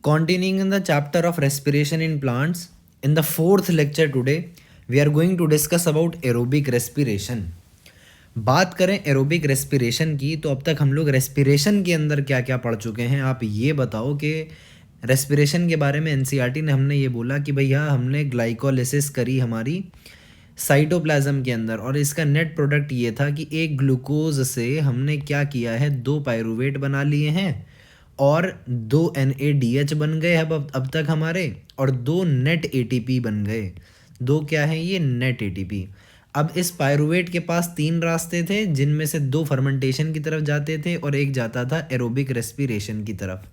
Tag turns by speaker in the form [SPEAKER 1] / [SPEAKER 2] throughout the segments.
[SPEAKER 1] Continuing in the chapter of respiration in plants, in the fourth lecture today, we are going to discuss about aerobic respiration. बात करें aerobic respiration की तो अब तक हम लोग रेस्पिरेशन के अंदर क्या क्या पढ़ चुके हैं। आप ये बताओ कि रेस्पिरेशन के बारे में एनसीईआरटी ने हमने ये बोला कि भैया हमने ग्लाइकोलिसिस करी हमारी साइटोप्लाज्म के अंदर और इसका नेट प्रोडक्ट ये था कि एक ग्लूकोज से हमने क्या किया है, दो पायरुवेट बना लिए हैं और दो NADH बन गए अब तक हमारे, और दो नेट ATP बन गए। दो क्या है ये, नेट ATP। अब इस पायरुवेट के पास तीन रास्ते थे जिनमें से दो फर्मेंटेशन की तरफ जाते थे और एक जाता था एरोबिक रेस्पिरेशन की तरफ।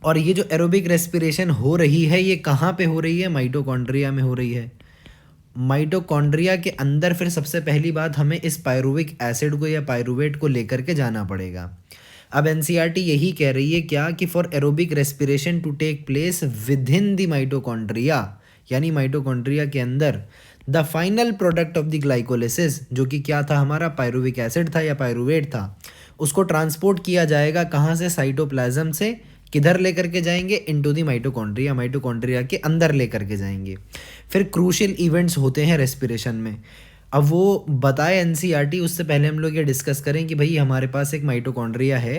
[SPEAKER 1] और ये जो एरोबिक रेस्पिरेशन हो रही है ये कहाँ पे हो रही है, माइटोकॉन्ड्रिया में हो रही है। माइटोकॉन्ड्रिया के अंदर फिर सबसे पहली बात हमें इस पायरुविक एसिड को या पायरुवेट को लेकर के जाना पड़ेगा। अब एनसीईआरटी यही कह रही है क्या कि for aerobic respiration to take place within the mitochondria, यानी माइटोकॉन्ड्रिया के अंदर the final product of the glycolysis, जो कि क्या था हमारा पायरुविक एसिड था या पायरुवेट था, उसको ट्रांसपोर्ट किया जाएगा कहाँ से, साइटोप्लाज्म से। किधर लेकर के जाएंगे, इनटू द माइटोकॉन्ड्रिया, माइटोकॉन्ड्रिया के अंदर लेकर के जाएंगे। फिर क्रूशियल इवेंट्स होते हैं रेस्पिरेशन में। अब वो बताए एनसीईआरटी, उससे पहले हम लोग ये डिस्कस करें कि भाई हमारे पास एक माइटोकॉन्ड्रिया है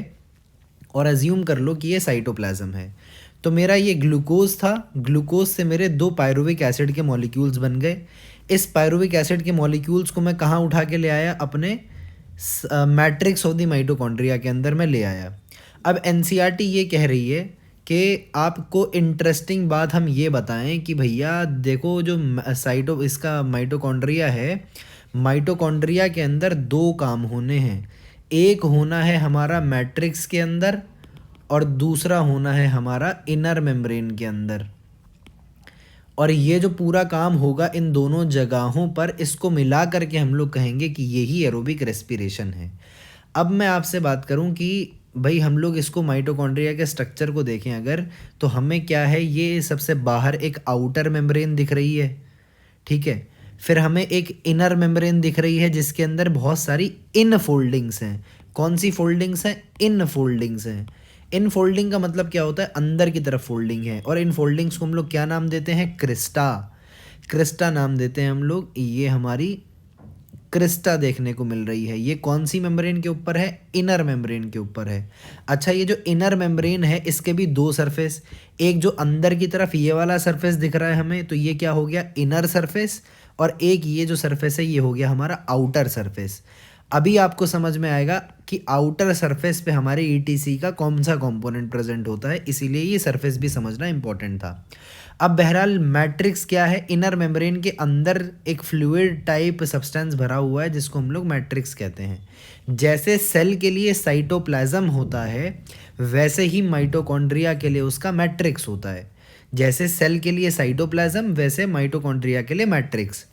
[SPEAKER 1] और अज्यूम कर लो कि ये साइटोप्लाज्म है। तो मेरा ये ग्लूकोज था, ग्लूकोज से मेरे दो पायरुविक एसिड के मॉलिक्यूल्स बन गए। इस पायरुविक एसिड के मॉलिक्यूल्स को मैं कहाँ उठा के ले आया, अपने मैट्रिक्स ऑफ द माइटोकॉन्ड्रिया के अंदर मैं ले आया। अब एनसीईआरटी ये कह रही है कि आपको इंटरेस्टिंग बात हम ये बताएं कि भैया देखो जो इसका माइटोकॉन्ड्रिया है, माइटोकॉन्ड्रिया के अंदर दो काम होने हैं। एक होना है हमारा मैट्रिक्स के अंदर और दूसरा होना है हमारा इनर मेम्ब्रेन के अंदर। और ये जो पूरा काम होगा इन दोनों जगहों पर, इसको मिला करके हम लोग कहेंगे कि यही एरोबिक रेस्पिरेशन है। अब मैं आपसे बात करूं कि भाई हम लोग इसको माइटोकॉन्ड्रिया के स्ट्रक्चर को देखें अगर, तो हमें क्या है, ये सबसे बाहर एक आउटर मेम्ब्रेन दिख रही है, ठीक है। फिर हमें एक इनर मेम्ब्रेन दिख रही है जिसके अंदर बहुत सारी इन फोल्डिंग्स हैं। कौन सी फोल्डिंग्स हैं, इन फोल्डिंग्स हैं। इन फोल्डिंग का मतलब क्या होता है, अंदर की तरफ फोल्डिंग है। और इन फोल्डिंग्स को हम लोग क्या नाम देते हैं, क्रिस्टा, क्रिस्टा नाम देते हैं हम लोग। ये हमारी क्रिस्टा देखने को मिल रही है। ये कौन सी मेम्ब्रेन के ऊपर है, इनर मेम्ब्रेन के ऊपर है। अच्छा, ये जो इनर मेम्ब्रेन है इसके भी दो सरफेस, एक जो अंदर की तरफ ये वाला सरफेस दिख रहा है हमें, तो ये क्या हो गया, इनर सरफेस, और एक ये जो सरफेस है ये हो गया हमारा आउटर सरफेस। अभी आपको समझ में आएगा कि आउटर सरफेस पे हमारे ईटीसी का कौन सा कंपोनेंट प्रेजेंट होता है, इसीलिए ये सरफेस भी समझना इंपॉर्टेंट था। अब बहरहाल मैट्रिक्स क्या है, इनर मेम्ब्रेन के अंदर एक फ्लूइड टाइप सब्सटेंस भरा हुआ है जिसको हम लोग मैट्रिक्स कहते हैं। जैसे सेल के लिए साइटोप्लाज्म होता है वैसे ही माइटोकॉन्ड्रिया के लिए उसका मैट्रिक्स होता है। जैसे सेल के लिए साइटोप्लाज्म वैसे माइटोकॉन्ड्रिया के लिए मैट्रिक्स।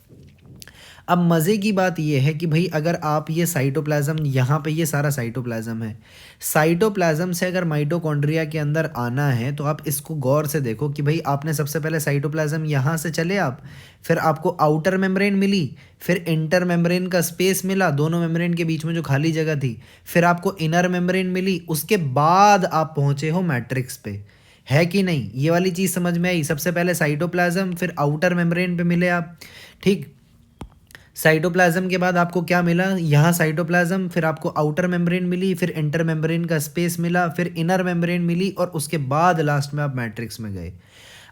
[SPEAKER 1] अब मज़े की बात यह है कि भाई अगर आप ये साइटोप्लाज्म, यहाँ पे ये सारा साइटोप्लाज्म है, साइटोप्लाज्म से अगर माइटोकॉन्ड्रिया के अंदर आना है तो आप इसको गौर से देखो कि भाई आपने सबसे पहले साइटोप्लाज्म यहाँ से चले आप, फिर आपको आउटर मेम्ब्रेन मिली, फिर इंटर मेम्ब्रेन का स्पेस मिला, दोनों मेम्ब्रेन के बीच में जो खाली जगह थी, फिर आपको इनर मेम्ब्रेन मिली, उसके बाद आप पहुँचे हो मैट्रिक्स पे। है कि नहीं, ये वाली चीज़ समझ में आई। सबसे पहले साइटोप्लाज्म, फिर आउटर मेम्ब्रेन पे मिले आप, ठीक। साइटोप्लाज्म के बाद आपको क्या मिला, यहाँ साइटोप्लाज्म, फिर आपको आउटर मेम्ब्रेन मिली, फिर इंटर मेम्ब्रेन का स्पेस मिला, फिर इनर मेम्ब्रेन मिली, और उसके बाद लास्ट में आप मैट्रिक्स में गए।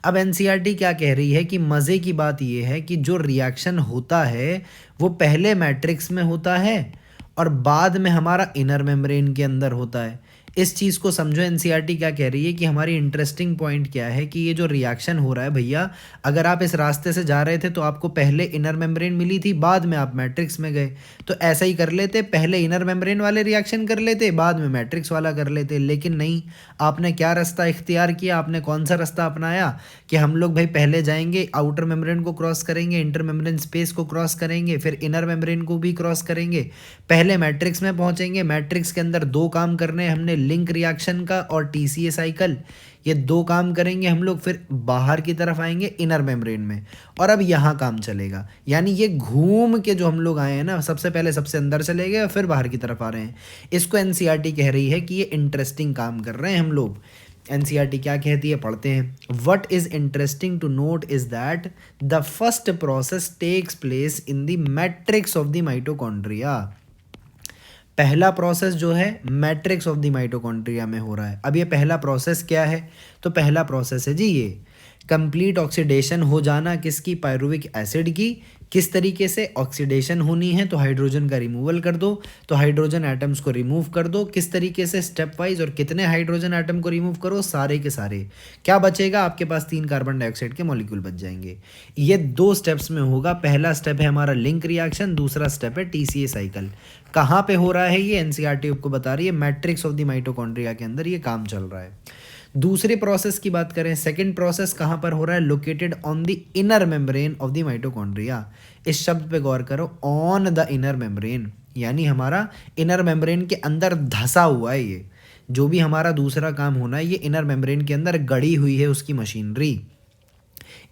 [SPEAKER 1] अब एनसीईआरटी क्या कह रही है कि मज़े की बात यह है कि जो रिएक्शन होता है वो पहले मैट्रिक्स में होता है और बाद में हमारा इनर मेम्ब्रेन के अंदर होता है। इस चीज़ को समझो, एनसीईआरटी क्या कह रही है कि हमारी इंटरेस्टिंग पॉइंट क्या है कि ये जो रिएक्शन हो रहा है भैया, अगर आप इस रास्ते से जा रहे थे तो आपको पहले इनर मेम्ब्रेन मिली थी, बाद में आप मैट्रिक्स में गए, तो ऐसा ही कर लेते, पहले इनर मेम्ब्रेन वाले रिएक्शन कर लेते, बाद में मैट्रिक्स वाला कर लेते। लेकिन नहीं, आपने क्या रास्ता इख्तियार किया, आपने कौन सा रास्ता अपनाया कि हम लोग भाई पहले जाएंगे, आउटर मेम्ब्रेन को क्रॉस करेंगे, इंटर मेम्ब्रेन स्पेस को क्रॉस करेंगे, फिर इनर मेम्ब्रेन को भी क्रॉस करेंगे, पहले मैट्रिक्स में पहुंचेंगे। मैट्रिक्स के अंदर दो काम करने हमने, लिंक रिएक्शन का और टीसीए साइकिल, ये दो काम करेंगे हम लोग, फिर बाहर की तरफ आएंगे इनर मेम्ब्रेन में, और अब यहाँ काम चलेगा। यानी ये घूम के जो हम लोग आए हैं ना, सबसे पहले सबसे अंदर चले गए और फिर बाहर की तरफ आ रहे हैं। इसको एनसीईआरटी कह रही है कि ये इंटरेस्टिंग काम कर रहे हैं हम लोग। एनसीईआरटी क्या कहती है, पढ़ते हैं। What is interesting to note is that the first process takes place in the matrix of the mitochondria. पहला प्रोसेस जो है मैट्रिक्स ऑफ द माइटोकॉन्ड्रिया में हो रहा है। अब ये पहला प्रोसेस क्या है, तो पहला प्रोसेस है जी ये कंप्लीट ऑक्सीडेशन हो जाना किसकी, पायरुविक एसिड की। किस तरीके से ऑक्सीडेशन होनी है, तो हाइड्रोजन का रिमूवल कर दो, तो हाइड्रोजन एटम्स को रिमूव कर दो। किस तरीके से, स्टेप वाइज, और कितने हाइड्रोजन एटम को रिमूव करो, सारे के सारे। क्या बचेगा आपके पास, 3 कार्बन डाइऑक्साइड के मॉलिक्यूल बच जाएंगे। ये 2 स्टेप्स में होगा। पहला स्टेप है हमारा लिंक रिएक्शन, दूसरा स्टेप है टीसीए साइकिल। कहाँ पे हो रहा है ये, एनसीईआरटी आपको बता रही है मैट्रिक्स ऑफ द माइटोकॉन्ड्रिया के अंदर ये काम चल रहा है। दूसरे प्रोसेस की बात करें, सेकंड प्रोसेस कहाँ पर हो रहा है, located on the inner membrane of the mitochondria. इस शब्द पे गौर करो, ऑन द इनर मेम्ब्रेन, यानी हमारा इनर मेम्ब्रेन के अंदर धसा हुआ है ये। जो भी हमारा दूसरा काम होना है ये इनर मेम्ब्रेन के अंदर गड़ी हुई है उसकी मशीनरी,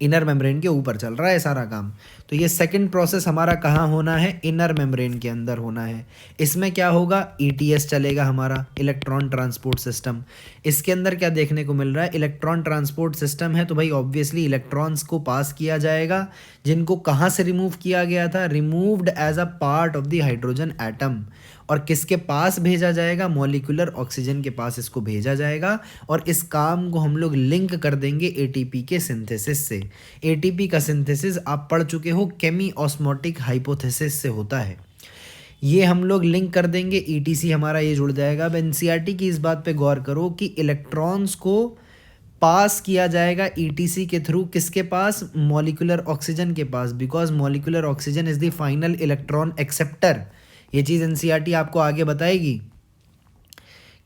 [SPEAKER 1] इनर मेम्ब्रेन के ऊपर चल रहा है सारा काम। तो ये सेकंड प्रोसेस हमारा कहाँ होना है, इनर मेम्ब्रेन के अंदर होना है। इसमें क्या होगा, ईटीएस चलेगा हमारा, इलेक्ट्रॉन ट्रांसपोर्ट सिस्टम। इसके अंदर क्या देखने को मिल रहा है, इलेक्ट्रॉन ट्रांसपोर्ट सिस्टम है, तो भाई ऑब्वियसली इलेक्ट्रॉन्स को पास किया जाएगा, जिनको कहाँ से रिमूव किया गया था, removed as a part of the hydrogen atom. और किसके पास भेजा जाएगा, मॉलिक्यूलर ऑक्सीजन के पास इसको भेजा जाएगा। और इस काम को हम लोग लिंक कर देंगे एटीपी के सिंथेसिस से। एटीपी का सिंथेसिस आप पढ़ चुके हो, केमी ऑस्मोटिक हाइपोथेसिस से होता है। ये हम लोग लिंक कर देंगे, ईटीसी हमारा ये जुड़ जाएगा। अब एनसीईआरटी की इस बात पे गौर करो कि इलेक्ट्रॉन्स को पास किया जाएगा ईटीसी के थ्रू, किसके पास, मॉलिक्यूलर ऑक्सीजन के पास, because molecular oxygen is the final electron acceptor. ये चीज़ एनसीईआरटी आपको आगे बताएगी।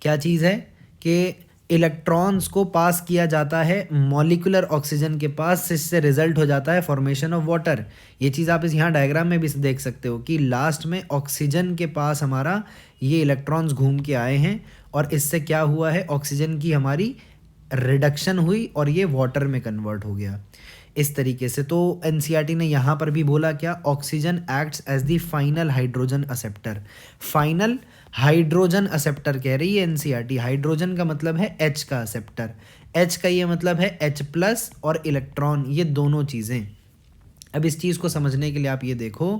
[SPEAKER 1] क्या चीज़ है कि इलेक्ट्रॉन्स को पास किया जाता है मॉलिक्यूलर ऑक्सीजन के पास, जिससे रिजल्ट हो जाता है फॉर्मेशन ऑफ वाटर। ये चीज़ आप इस यहाँ डायग्राम में भी देख सकते हो कि लास्ट में ऑक्सीजन के पास हमारा ये इलेक्ट्रॉन्स घूम के आए हैं, और इससे क्या हुआ है, ऑक्सीजन की हमारी रिडक्शन हुई और ये वाटर में कन्वर्ट हो गया इस तरीके से। तो एनसीईआरटी ने यहाँ पर भी बोला क्या, oxygen acts as the final hydrogen acceptor. Final hydrogen acceptor कह रही है एनसीईआरटी। हाइड्रोजन का मतलब है एच का एक्सेप्टर, एच का ये मतलब है H प्लस और इलेक्ट्रॉन, ये दोनों चीज़ें। अब इस चीज़ को समझने के लिए आप ये देखो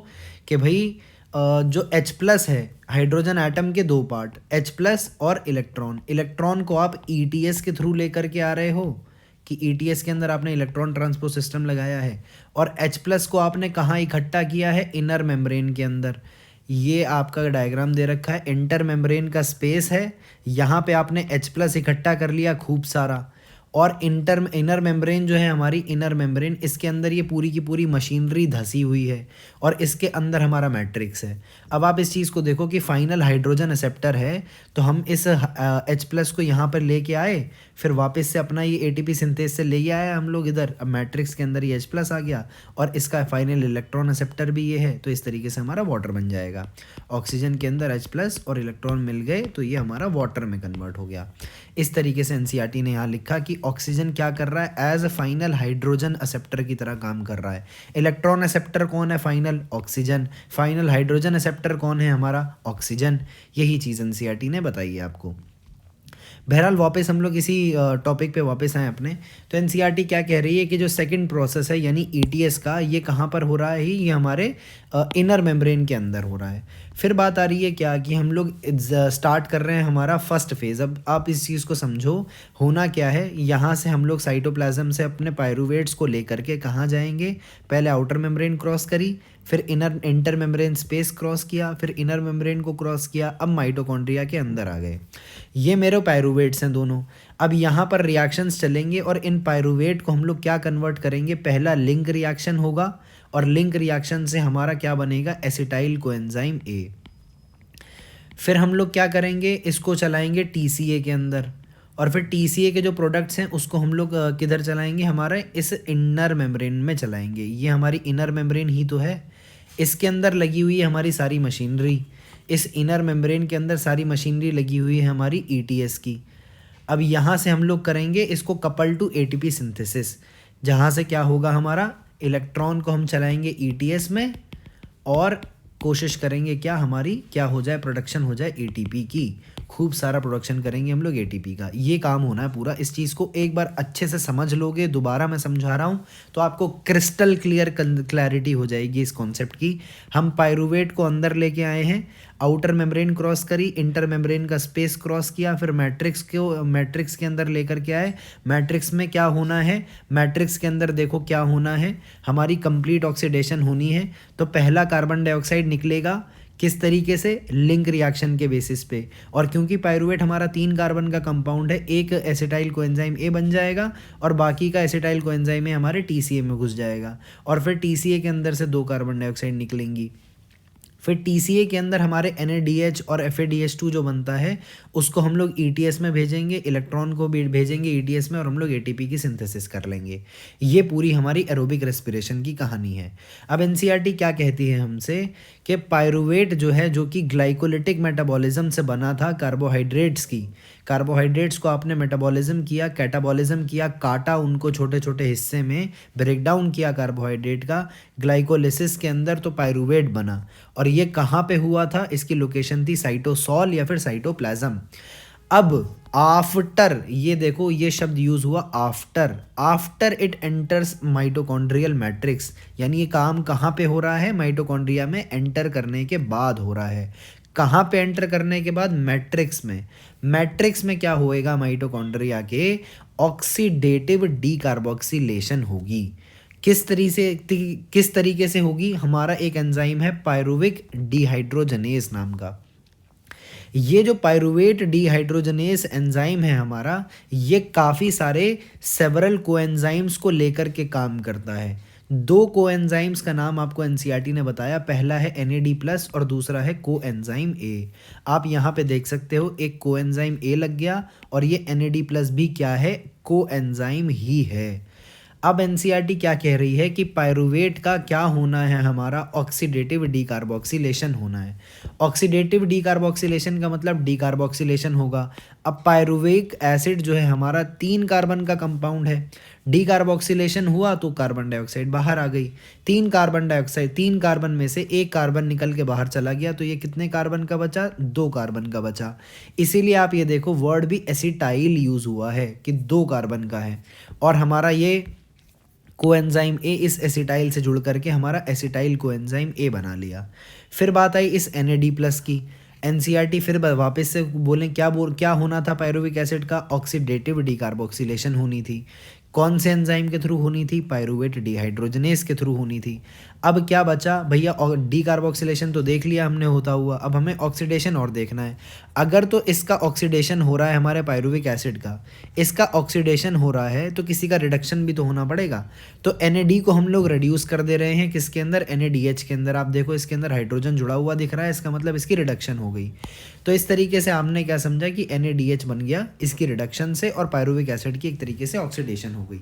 [SPEAKER 1] कि भाई जो H प्लस है, हाइड्रोजन एटम के 2 पार्ट, H प्लस और इलेक्ट्रॉन। इलेक्ट्रॉन को आप ईटीएस के थ्रू लेकर के आ रहे हो कि ईटीएस के अंदर आपने इलेक्ट्रॉन ट्रांसपोर्ट सिस्टम लगाया है, और H प्लस को आपने कहाँ इकट्ठा किया है, इनर मेम्ब्रेन के अंदर। ये आपका डायग्राम दे रखा है, इंटर मेम्ब्रेन का स्पेस है, यहाँ पे आपने H प्लस इकट्ठा कर लिया खूब सारा, और इनर मेम्ब्रेन जो है हमारी इनर मेम्ब्रेन, इसके अंदर ये पूरी की पूरी मशीनरी धसी हुई है, और इसके अंदर हमारा मैट्रिक्स है। अब आप इस चीज़ को देखो कि फाइनल हाइड्रोजन एक्सेप्टर है, तो हम इस H प्लस को यहाँ पर लेके आए, फिर वापस से अपना ये एटीपी सिंथेस से ले आए हम लोग इधर। अब मैट्रिक्स के अंदर ये H प्लस आ गया, और इसका फाइनल इलेक्ट्रॉन एक्सेप्टर भी ये है, तो इस तरीके से हमारा वाटर बन जाएगा। ऑक्सीजन के अंदर H प्लस और इलेक्ट्रॉन मिल गए, तो ये हमारा वाटर में कन्वर्ट हो गया। इस तरीके से एनसीईआरटी ने यहाँ लिखा कि ऑक्सीजन क्या कर रहा है, as a final hydrogen acceptor की तरह काम कर रहा है। इलेक्ट्रॉन एक्सेप्टर कौन है, final oxygen. Final hydrogen acceptor कौन है, हमारा ऑक्सीजन। यही चीज़ एनसीईआरटी ने बताई है आपको। बहरहाल वापस हम लोग इसी टॉपिक पे वापस आए अपने। तो एनसीईआरटी क्या कह रही है कि जो सेकंड प्रोसेस है यानी ईटीएस का, ये कहाँ पर हो रहा है, ये हमारे इनर मेम्ब्रेन के अंदर हो रहा है। फिर बात आ रही है क्या कि हम लोग स्टार्ट कर रहे हैं हमारा फर्स्ट फेज़। अब आप इस चीज़ को समझो, होना क्या है, यहाँ से हम लोग साइटोप्लाज्म से अपने पायरुवेट्स को लेकर के कहाँ जाएंगे, पहले आउटर मेम्ब्रेन क्रॉस करी, फिर इंटर मेम्ब्रेन स्पेस क्रॉस किया, फिर इनर मेम्ब्रेन को क्रॉस किया, अब माइटोकॉन्ड्रिया के अंदर आ गए। ये मेरे पायरुवेट्स हैं दोनों। अब यहाँ पर रिएक्शंस चलेंगे, और इन पायरुवेट को हम लोग क्या कन्वर्ट करेंगे, पहला लिंक रिएक्शन होगा, और लिंक रिएक्शन से हमारा क्या बनेगा, एसिटाइल कोएंजाइम ए। फिर हम लोग क्या करेंगे, इसको चलाएंगे टीसीए के अंदर, और फिर टीसीए के जो प्रोडक्ट्स हैं उसको हम लोग किधर चलाएंगे, हमारे इस इनर मेम्ब्रेन में चलाएंगे। ये हमारी इनर मेम्ब्रेन ही तो है, इसके अंदर लगी हुई है हमारी सारी मशीनरी। इस इनर मेम्ब्रेन के अंदर सारी मशीनरी लगी हुई है हमारी ईटीएस की। अब यहाँ से हम लोग करेंगे इसको कपल टू एटीपी सिंथेसिस, जहाँ से क्या होगा, हमारा इलेक्ट्रॉन को हम चलाएंगे ईटीएस में, और कोशिश करेंगे क्या हमारी क्या हो जाए, प्रोडक्शन हो जाए एटीपी की, खूब सारा प्रोडक्शन करेंगे हम लोग एटीपी का। ये काम होना है पूरा। इस चीज़ को एक बार अच्छे से समझ लोगे, दोबारा मैं समझा रहा हूँ तो आपको क्रिस्टल क्लियर क्लैरिटी हो जाएगी इस कॉन्सेप्ट की। हम पायरुवेट को अंदर लेके आए हैं, आउटर मेम्ब्रेन क्रॉस करी, इंटर मेम्ब्रेन का स्पेस क्रॉस किया, फिर मैट्रिक्स के अंदर लेकर के आए। मैट्रिक्स में क्या होना है, मैट्रिक्स के अंदर देखो क्या होना है, हमारी कंप्लीट ऑक्सीडेशन होनी है। तो पहला कार्बन डाइऑक्साइड निकलेगा, किस तरीके से, लिंक रिएक्शन के बेसिस पे। और क्योंकि पायरुवेट हमारा 3 कार्बन का कंपाउंड है, एक एसिटाइल कोएंजाइम ए बन जाएगा और बाकी का एसिटाइल कोएंजाइम ए हमारे टीसीए में घुस जाएगा, और फिर टीसीए के अंदर से 2 कार्बन डाइऑक्साइड निकलेंगी। फिर टीसीए के अंदर हमारे NADH और FADH2 जो बनता है उसको हम लोग ETS में भेजेंगे, इलेक्ट्रॉन को भी भेजेंगे ETS में, और हम लोग ATP की सिंथेसिस कर लेंगे। ये पूरी हमारी एरोबिक रेस्पिरेशन की कहानी है। अब NCERT क्या कहती है हमसे कि पायरुवेट जो है, जो कि ग्लाइकोलिटिक मेटाबॉलिज्म से बना था कार्बोहाइड्रेट्स की, कार्बोहाइड्रेट्स को आपने मेटाबॉलिज्म किया, कैटाबॉलिज्म किया, काटा उनको छोटे छोटे हिस्से में, ब्रेक डाउन किया कार्बोहाइड्रेट का ग्लाइकोलिसिस के अंदर, तो पायरुवेट बना। और ये कहाँ पे हुआ था, इसकी लोकेशन थी साइटोसॉल या फिर साइटोप्लाज्म। अब आफ्टर, ये देखो ये शब्द यूज हुआ after, after it enters mitochondrial matrix, यानी ये काम कहाँ पे हो रहा है, माइटोकॉन्ड्रिया में एंटर करने के बाद हो रहा है। कहाँ पे एंटर करने के बाद, मैट्रिक्स में। मैट्रिक्स में क्या होएगा, माइटोकॉन्ड्रिया के ऑक्सीडेटिव डीकार्बोक्सिलेशन होगी। किस तरीके से होगी, हमारा एक एंजाइम है पायरुविक डिहाइड्रोजनेस नाम का। ये जो पायरुवेट डिहाइड्रोजनेस एंजाइम है हमारा, ये काफ़ी सारे सेवरल कोएंजाइम्स को लेकर के काम करता है। 2 कोएंजाइम्स का नाम आपको NCERT ने बताया, पहला है NAD+ और दूसरा है कोएंजाइम A। आप यहाँ पे देख सकते हो एक कोएंजाइम A लग गया, और ये NAD+ भी क्या है, कोएंजाइम ही है। अब NCERT क्या कह रही है कि पायरुवेट का क्या होना है, हमारा ऑक्सीडेटिव डीकार्बोक्सिलेशन होना है। ऑक्सीडेटिव डीकार्बोक्सिलेशन का मतलब डीकार्बोक्सिलेशन होगा। अब पायरुवेट एसिड जो है हमारा 3 कार्बन का कंपाउंड है, डीकार्बोक्सिलेशन हुआ तो कार्बन डाइऑक्साइड बाहर आ गई। 3 कार्बन डाइऑक्साइड, 3 कार्बन में से 1 कार्बन निकल के बाहर चला गया, तो ये कितने कार्बन का बचा, 2 कार्बन का बचा। इसीलिए आप ये देखो वर्ड भी एसिटाइल यूज हुआ है कि 2 कार्बन का है, और हमारा ये कोएंजाइम ए इस एसिटाइल से जुड़ करके हमारा एसिटाइल कोएंजाइम ए बना लिया। फिर बात आई इस NAD+ की। NCERT फिर वापस से बोलें क्या होना था, पायरुविक एसिड का ऑक्सीडेटिव डीकार्बोक्सिलेशन होनी थी। कौन से एंजाइम के थ्रू होनी थी, पायरुवेट डिहाइड्रोजनेस के थ्रू होनी थी। अब क्या बचा भैया, डीकार्बोक्सिलेशन तो देख लिया हमने होता हुआ, अब हमें ऑक्सीडेशन और देखना है। अगर तो इसका ऑक्सीडेशन हो रहा है हमारे पायरुविक एसिड का, इसका ऑक्सीडेशन हो रहा है तो किसी का रिडक्शन भी तो होना पड़ेगा। तो NAD को हम लोग रिड्यूस कर दे रहे हैं, किसके अंदर, NADH के अंदर। आप देखो इसके अंदर हाइड्रोजन जुड़ा हुआ दिख रहा है, इसका मतलब इसकी रिडक्शन हो गई। तो इस तरीके से हमने क्या समझा कि NADH बन गया इसकी रिडक्शन से, और पायरुविक एसिड की एक तरीके से ऑक्सीडेशन हो गई।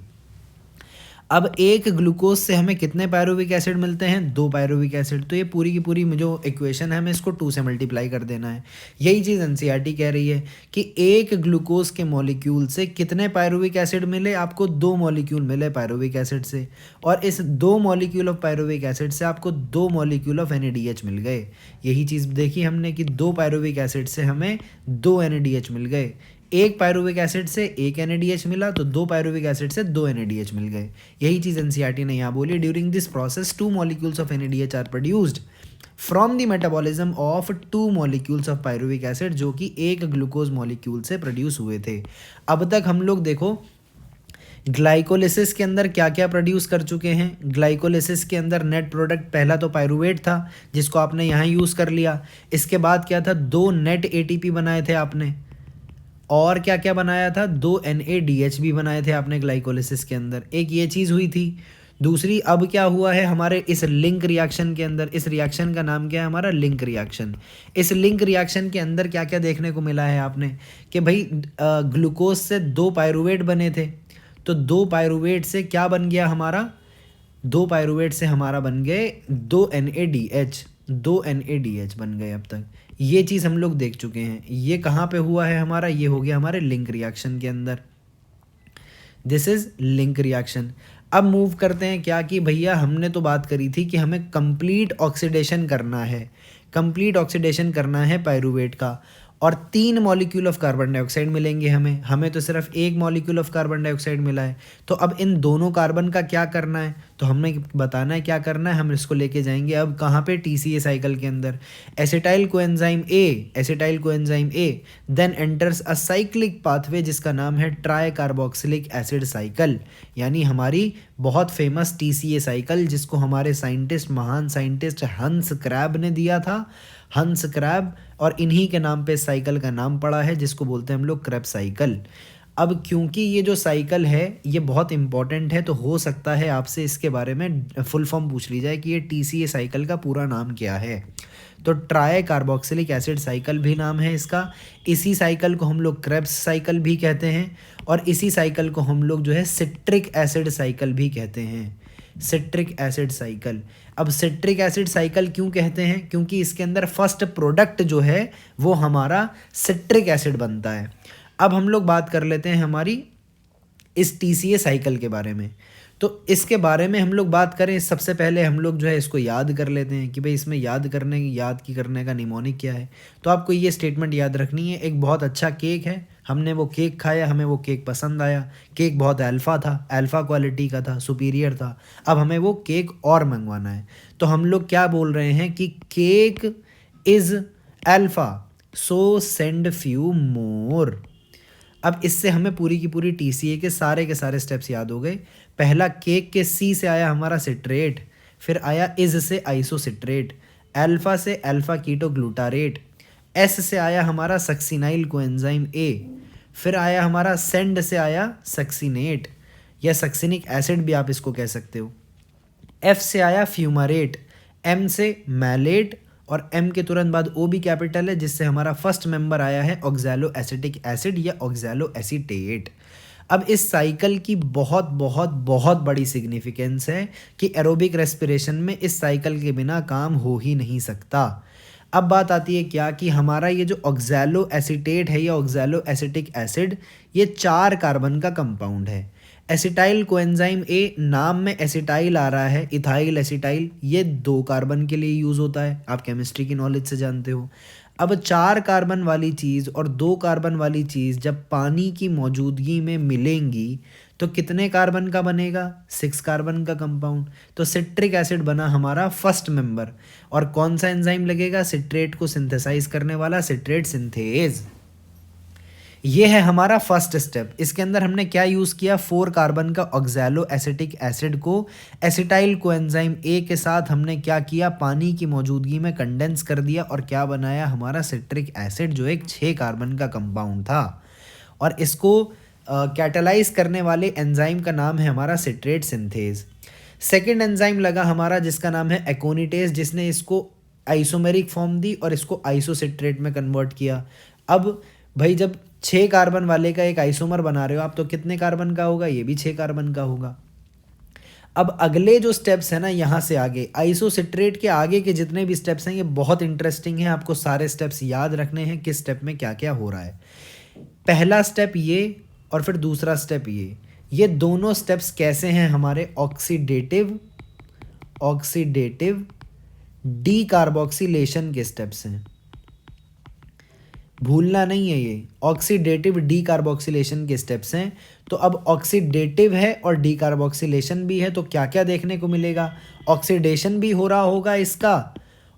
[SPEAKER 1] अब एक ग्लूकोज से हमें कितने पायरुविक एसिड मिलते हैं, 2 पायरुविक एसिड। तो ये पूरी की पूरी जो इक्वेशन है हमें इसको 2 से मल्टीप्लाई कर देना है। यही चीज़ NCERT कह रही है कि एक ग्लूकोज के मॉलिक्यूल से कितने पायरुविक एसिड मिले, आपको 2 मॉलिक्यूल मिले पायरुविक एसिड से, और इस 2 मॉलिक्यूल ऑफ पायरुविक एसिड से आपको 2 मॉलिक्यूल ऑफ NADH मिल गए। यही चीज़ देखी हमने कि 2 पायरुविक एसिड से हमें 2 NADH मिल गए। एक पायरुविक एसिड से 1 NADH मिला, तो 2 पायरुविक एसिड से 2 NADH मिल गए। यही चीज़ NCERT ने यहाँ बोली, during this process 2 molecules of NADH are produced from the metabolism of 2 molecules of pyruvic acid, जो कि एक ग्लूकोज मॉलिक्यूल से प्रोड्यूस हुए थे। अब तक हम लोग देखो ग्लाइकोलिसिस के अंदर क्या क्या प्रोड्यूस कर चुके हैं। ग्लाइकोलिसिस के अंदर नेट प्रोडक्ट पहला तो पायरुवेट था, जिसको आपने यहाँ यूज़ कर लिया। इसके बाद क्या था, 2 नेट ATP बनाए थे आपने, और क्या क्या बनाया था, 2 NADH भी बनाए थे आपने ग्लाइकोलिसिस के अंदर। एक ये चीज़ हुई थी। दूसरी, अब क्या हुआ है हमारे इस लिंक रिएक्शन के अंदर, इस रिएक्शन का नाम क्या है हमारा, लिंक रिएक्शन। इस लिंक रिएक्शन के अंदर क्या क्या देखने को मिला है आपने कि भाई ग्लूकोज से 2 पायरुवेट बने थे, तो 2 पायरुवेट से क्या बन गया हमारा, 2 पायरुवेट से हमारा बन गए 2 NADH बन गए। अब तक ये चीज़ हम लोग देख चुके हैं। ये कहाँ पे हुआ है हमारा, ये हो गया हमारे लिंक रिएक्शन के अंदर। This is link reaction. अब मूव करते हैं क्या कि भैया हमने तो बात करी थी कि हमें कंप्लीट ऑक्सीडेशन करना है, कंप्लीट ऑक्सीडेशन करना है पायरूवेट का, और 3 मॉलिक्यूल ऑफ कार्बन डाइऑक्साइड मिलेंगे हमें तो सिर्फ 1 मॉलिक्यूल ऑफ कार्बन डाइऑक्साइड मिला है। तो अब इन दोनों कार्बन का क्या करना है, तो हमें बताना है क्या करना है। हम इसको लेके जाएंगे अब कहाँ पे, टीसीए साइकिल के अंदर। Acetyl coenzyme A then enters a cyclic pathway जिसका नाम है ट्राई कार्बोक्सिलिक एसिड साइकिल, यानी हमारी बहुत फेमस टीसीए साइकिल, जिसको हमारे साइंटिस्ट, महान साइंटिस्ट हंस क्रैब ने दिया था, हंस क्रैब, और इन्हीं के नाम पे साइकिल का नाम पड़ा है, जिसको बोलते हैं हम लोग क्रैब साइकिल। अब क्योंकि ये जो साइकिल है ये बहुत इंपॉर्टेंट है, तो हो सकता है आपसे इसके बारे में फुल फॉर्म पूछ ली जाए कि ये टीसीए साइकिल का पूरा नाम क्या है। तो ट्राई कार्बोक्सिलिक एसिड साइकिल भी नाम है इसका। इसी साइकिल को हम लोग क्रेब्स साइकिल भी कहते हैं, और इसी साइकिल को हम लोग जो है सिट्रिक एसिड साइकिल भी कहते हैं, सिट्रिक एसिड साइकिल। अब सिट्रिक एसिड साइकिल क्यों कहते हैं, क्योंकि इसके अंदर फर्स्ट प्रोडक्ट जो है वो हमारा सिट्रिक एसिड बनता है। अब हम लोग बात कर लेते हैं हमारी इस टीसीए साइकिल के बारे में। तो इसके बारे में हम लोग बात करें, सबसे पहले हम लोग जो है इसको याद कर लेते हैं कि भाई इसमें याद करने का निमोनिक क्या है। तो आपको ये स्टेटमेंट याद रखनी है, एक बहुत अच्छा केक है, हमने वो केक खाया, हमें वो केक पसंद आया, केक बहुत अल्फ़ा था, अल्फ़ा क्वालिटी का था, सुपीरियर था, अब हमें वो केक और मंगवाना है। तो हम लोग क्या बोल रहे हैं कि cake is alpha so send few more. अब इससे हमें पूरी की पूरी टीसीए के सारे स्टेप्स याद हो गए। पहला, केक के सी से आया हमारा सिट्रेट, फिर आया इज से आइसोसिट्रेट, अल्फा से अल्फा कीटो ग्लूटारेट, एस से आया हमारा सक्सिनाइल कोएंजाइम ए, फिर आया हमारा सेंड से आया सक्सिनेट या सक्सिनिक एसिड भी आप इसको कह सकते हो, एफ से आया फ्यूमारेट, एम से मैलेट, और एम के तुरंत बाद ओ भी कैपिटल है, जिससे हमारा फर्स्ट मेंबर आया है ऑक्सैलो एसिटिक एसिड या ऑक्सैलो एसीटेट। अब इस साइकिल की बहुत बहुत बहुत बड़ी सिग्निफिकेंस है कि एरोबिक रेस्पिरेशन में इस साइकिल के बिना काम हो ही नहीं सकता। अब बात आती है क्या कि हमारा ये जो ऑक्सैलो एसीटेट है या ऑक्सैलो एसिटिक एसिड, ये 4 कार्बन का कंपाउंड है। एसिटाइल कोएंजाइम ए, नाम में एसिटाइल आ रहा है, इथाइल एसिटाइल, ये 2 कार्बन के लिए यूज़ होता है, आप केमिस्ट्री की नॉलेज से जानते हो। अब 4 कार्बन वाली चीज़ और 2 कार्बन वाली चीज़ जब पानी की मौजूदगी में मिलेंगी तो कितने कार्बन का बनेगा, 6 कार्बन का कंपाउंड। तो सिट्रिक एसिड बना हमारा फर्स्ट मेंबर, और कौन सा एंजाइम लगेगा, सिट्रेट को सिंथेसाइज करने वाला सिट्रेट सिंथेज। ये है हमारा फर्स्ट स्टेप। इसके अंदर हमने क्या यूज़ किया, 4 कार्बन का ऑक्सैलो एसिटिक एसिड को एसिटाइल कोएंजाइम ए के साथ हमने क्या किया, पानी की मौजूदगी में कंडेंस कर दिया, और क्या बनाया हमारा सिट्रिक एसिड, जो एक 6 कार्बन का कंपाउंड था। और इसको कैटालाइज करने वाले एंजाइम का नाम है हमारा सिट्रेट सिंथेज। सेकेंड एंजाइम लगा हमारा जिसका नाम है एकोनिटेज, जिसने इसको आइसोमेरिक फॉर्म दी और इसको आइसोसिट्रेट में कन्वर्ट किया। अब भाई जब 6 कार्बन वाले का एक आइसोमर बना रहे हो आप, तो कितने कार्बन का होगा, ये भी 6 कार्बन का होगा। अब अगले जो स्टेप्स है ना, यहाँ से आगे आइसोसिट्रेट के आगे के जितने भी स्टेप्स हैं ये बहुत इंटरेस्टिंग हैं, आपको सारे स्टेप्स याद रखने हैं किस स्टेप में क्या क्या हो रहा है। पहला स्टेप ये और फिर दूसरा स्टेप ये दोनों स्टेप्स कैसे हैं, हमारे ऑक्सीडेटिव डीकार्बोक्सिलेशन के स्टेप्स हैं, भूलना नहीं है, ये ऑक्सीडेटिव डीकार्बोक्सिलेशन के स्टेप्स हैं। तो अब ऑक्सीडेटिव है और डीकार्बोक्सिलेशन भी है, तो क्या क्या देखने को मिलेगा, ऑक्सीडेशन भी हो रहा होगा इसका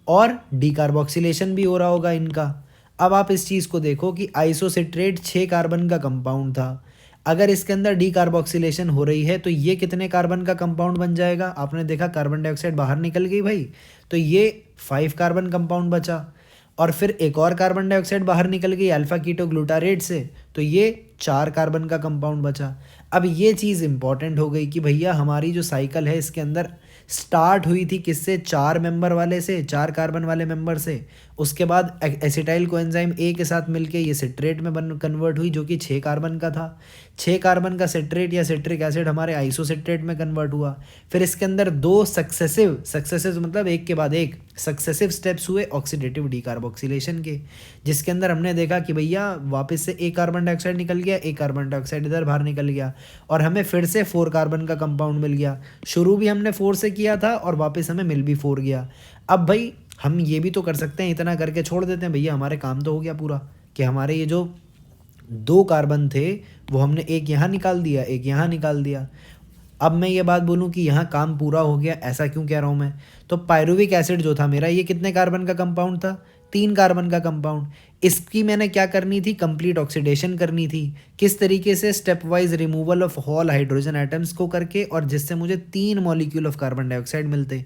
[SPEAKER 1] और डीकार्बोक्सिलेशन भी हो रहा होगा इनका। अब आप इस चीज़ को देखो कि आइसोसिट्रेट 6 कार्बन का कंपाउंड था, अगर इसके अंदर डीकार्बोक्सिलेशन हो रही है तो ये कितने कार्बन का कंपाउंड बन जाएगा, आपने देखा कार्बन डाइऑक्साइड बाहर निकल गई भाई, तो ये 5 कार्बन कंपाउंड बचा, और फिर एक और कार्बन डाइऑक्साइड बाहर निकल गई अल्फा कीटो ग्लूटारेट से, तो ये 4 कार्बन का कंपाउंड बचा। अब ये चीज़ इंपॉर्टेंट हो गई कि भैया हमारी जो साइकिल है इसके अंदर स्टार्ट हुई थी किससे, 4 मेंबर वाले से, 4 कार्बन वाले मेंबर से, उसके बाद एसिटाइल कोएंजाइम ए के साथ मिलके ये सिट्रेट में कन्वर्ट हुई जो कि 6 कार्बन का था, 6 कार्बन का सिट्रेट या सिट्रिक एसिड हमारे आइसोसिट्रेट में कन्वर्ट हुआ। फिर इसके अंदर 2 सक्सेसिव मतलब एक के बाद एक सक्सेसिव स्टेप्स हुए ऑक्सीडेटिव डीकार्बोक्सिलेशन के, जिसके अंदर हमने देखा कि भैया वापस से एक कार्बन डाइऑक्साइड निकल गया, एक कार्बन डाइऑक्साइड इधर बाहर निकल गया और हमें फिर से 4 कार्बन का कंपाउंड मिल गया। शुरू भी हमने 4 से किया था और वापस हमें मिल भी 4 गया। अब भाई हम ये भी तो कर सकते हैं, इतना करके छोड़ देते हैं भैया, हमारे काम तो हो गया पूरा कि हमारे ये जो 2 कार्बन थे वो हमने एक यहाँ निकाल दिया, एक यहाँ निकाल दिया। अब मैं ये बात बोलूँ कि यहाँ काम पूरा हो गया, ऐसा क्यों कह रहा हूँ मैं? तो पायरुविक एसिड जो था मेरा, ये कितने कार्बन का कंपाउंड था? 3 कार्बन का कंपाउंड। इसकी मैंने क्या करनी थी? कंप्लीट ऑक्सीडेशन करनी थी। किस तरीके से? Step wise removal of all hydrogen atoms को करके, और जिससे मुझे 3 मॉलिक्यूल ऑफ कार्बन डाइऑक्साइड मिलते।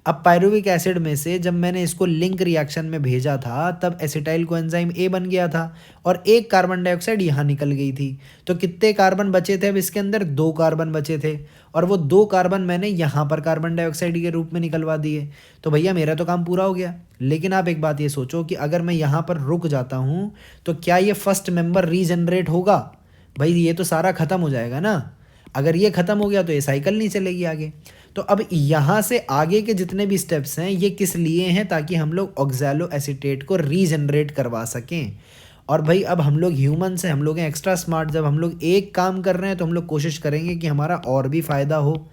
[SPEAKER 1] अब पायरुविक एसिड में से जब मैंने इसको लिंक रिएक्शन में भेजा था तब एसिटाइल कोएंजाइम ए बन गया था और एक कार्बन डाइऑक्साइड यहाँ निकल गई थी। तो कितने कार्बन बचे थे? अब इसके अंदर 2 कार्बन बचे थे और वो 2 कार्बन मैंने यहाँ पर कार्बन डाइऑक्साइड के रूप में निकलवा दिए। तो भैया मेरा तो काम पूरा हो गया। लेकिन आप एक बात ये सोचो कि अगर मैं यहाँ पर रुक जाता हूँ तो क्या ये फर्स्ट मेंबर रीजनरेट होगा? भाई ये तो सारा ख़त्म हो जाएगा ना। अगर ये ख़त्म हो गया तो ये साइकिल नहीं चलेगी आगे। तो अब यहाँ से आगे के जितने भी स्टेप्स हैं ये किस लिए हैं? ताकि हम लोग ऑक्सैलो एसीटेट को रीजनरेट करवा सकें। और भाई अब हम लोग ह्यूमन से, हम लोग हैं एक्स्ट्रा स्मार्ट, जब हम लोग एक काम कर रहे हैं तो हम लोग कोशिश करेंगे कि हमारा और भी फ़ायदा हो।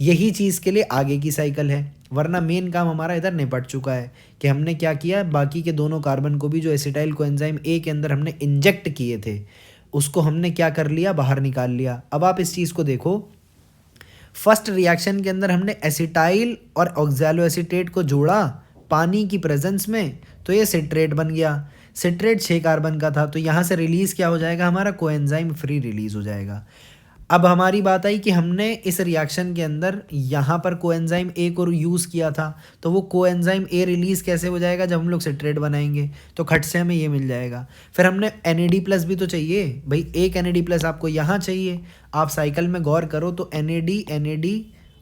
[SPEAKER 1] यही चीज़ के लिए आगे की साइकिल है, वरना मेन काम हमारा इधर निपट चुका है कि हमने क्या किया, बाकी के दोनों कार्बन को भी जो एसिटाइल कोएंजाइम ए के अंदर हमने इंजेक्ट किए थे उसको हमने क्या कर लिया? बाहर निकाल लिया। अब आप इस चीज़ को देखो, फर्स्ट रिएक्शन के अंदर हमने एसिटाइल और ऑक्सैलो एसीटेट को जोड़ा पानी की प्रेजेंस में, तो ये सिट्रेट बन गया। सिट्रेट 6 कार्बन का था, तो यहाँ से रिलीज़ क्या हो जाएगा? हमारा कोएंजाइम फ्री रिलीज़ हो जाएगा। अब हमारी बात आई कि हमने इस रिएक्शन के अंदर यहाँ पर कोएंजाइम ए को यूज़ किया था, तो वो कोएंजाइम ए रिलीज़ कैसे हो जाएगा? जब हम लोग सिट्रेट बनाएंगे तो खट से हमें ये मिल जाएगा। फिर हमने NAD+ भी तो चाहिए भाई, एक NAD+ आपको यहाँ चाहिए। आप साइकिल में गौर करो तो NAD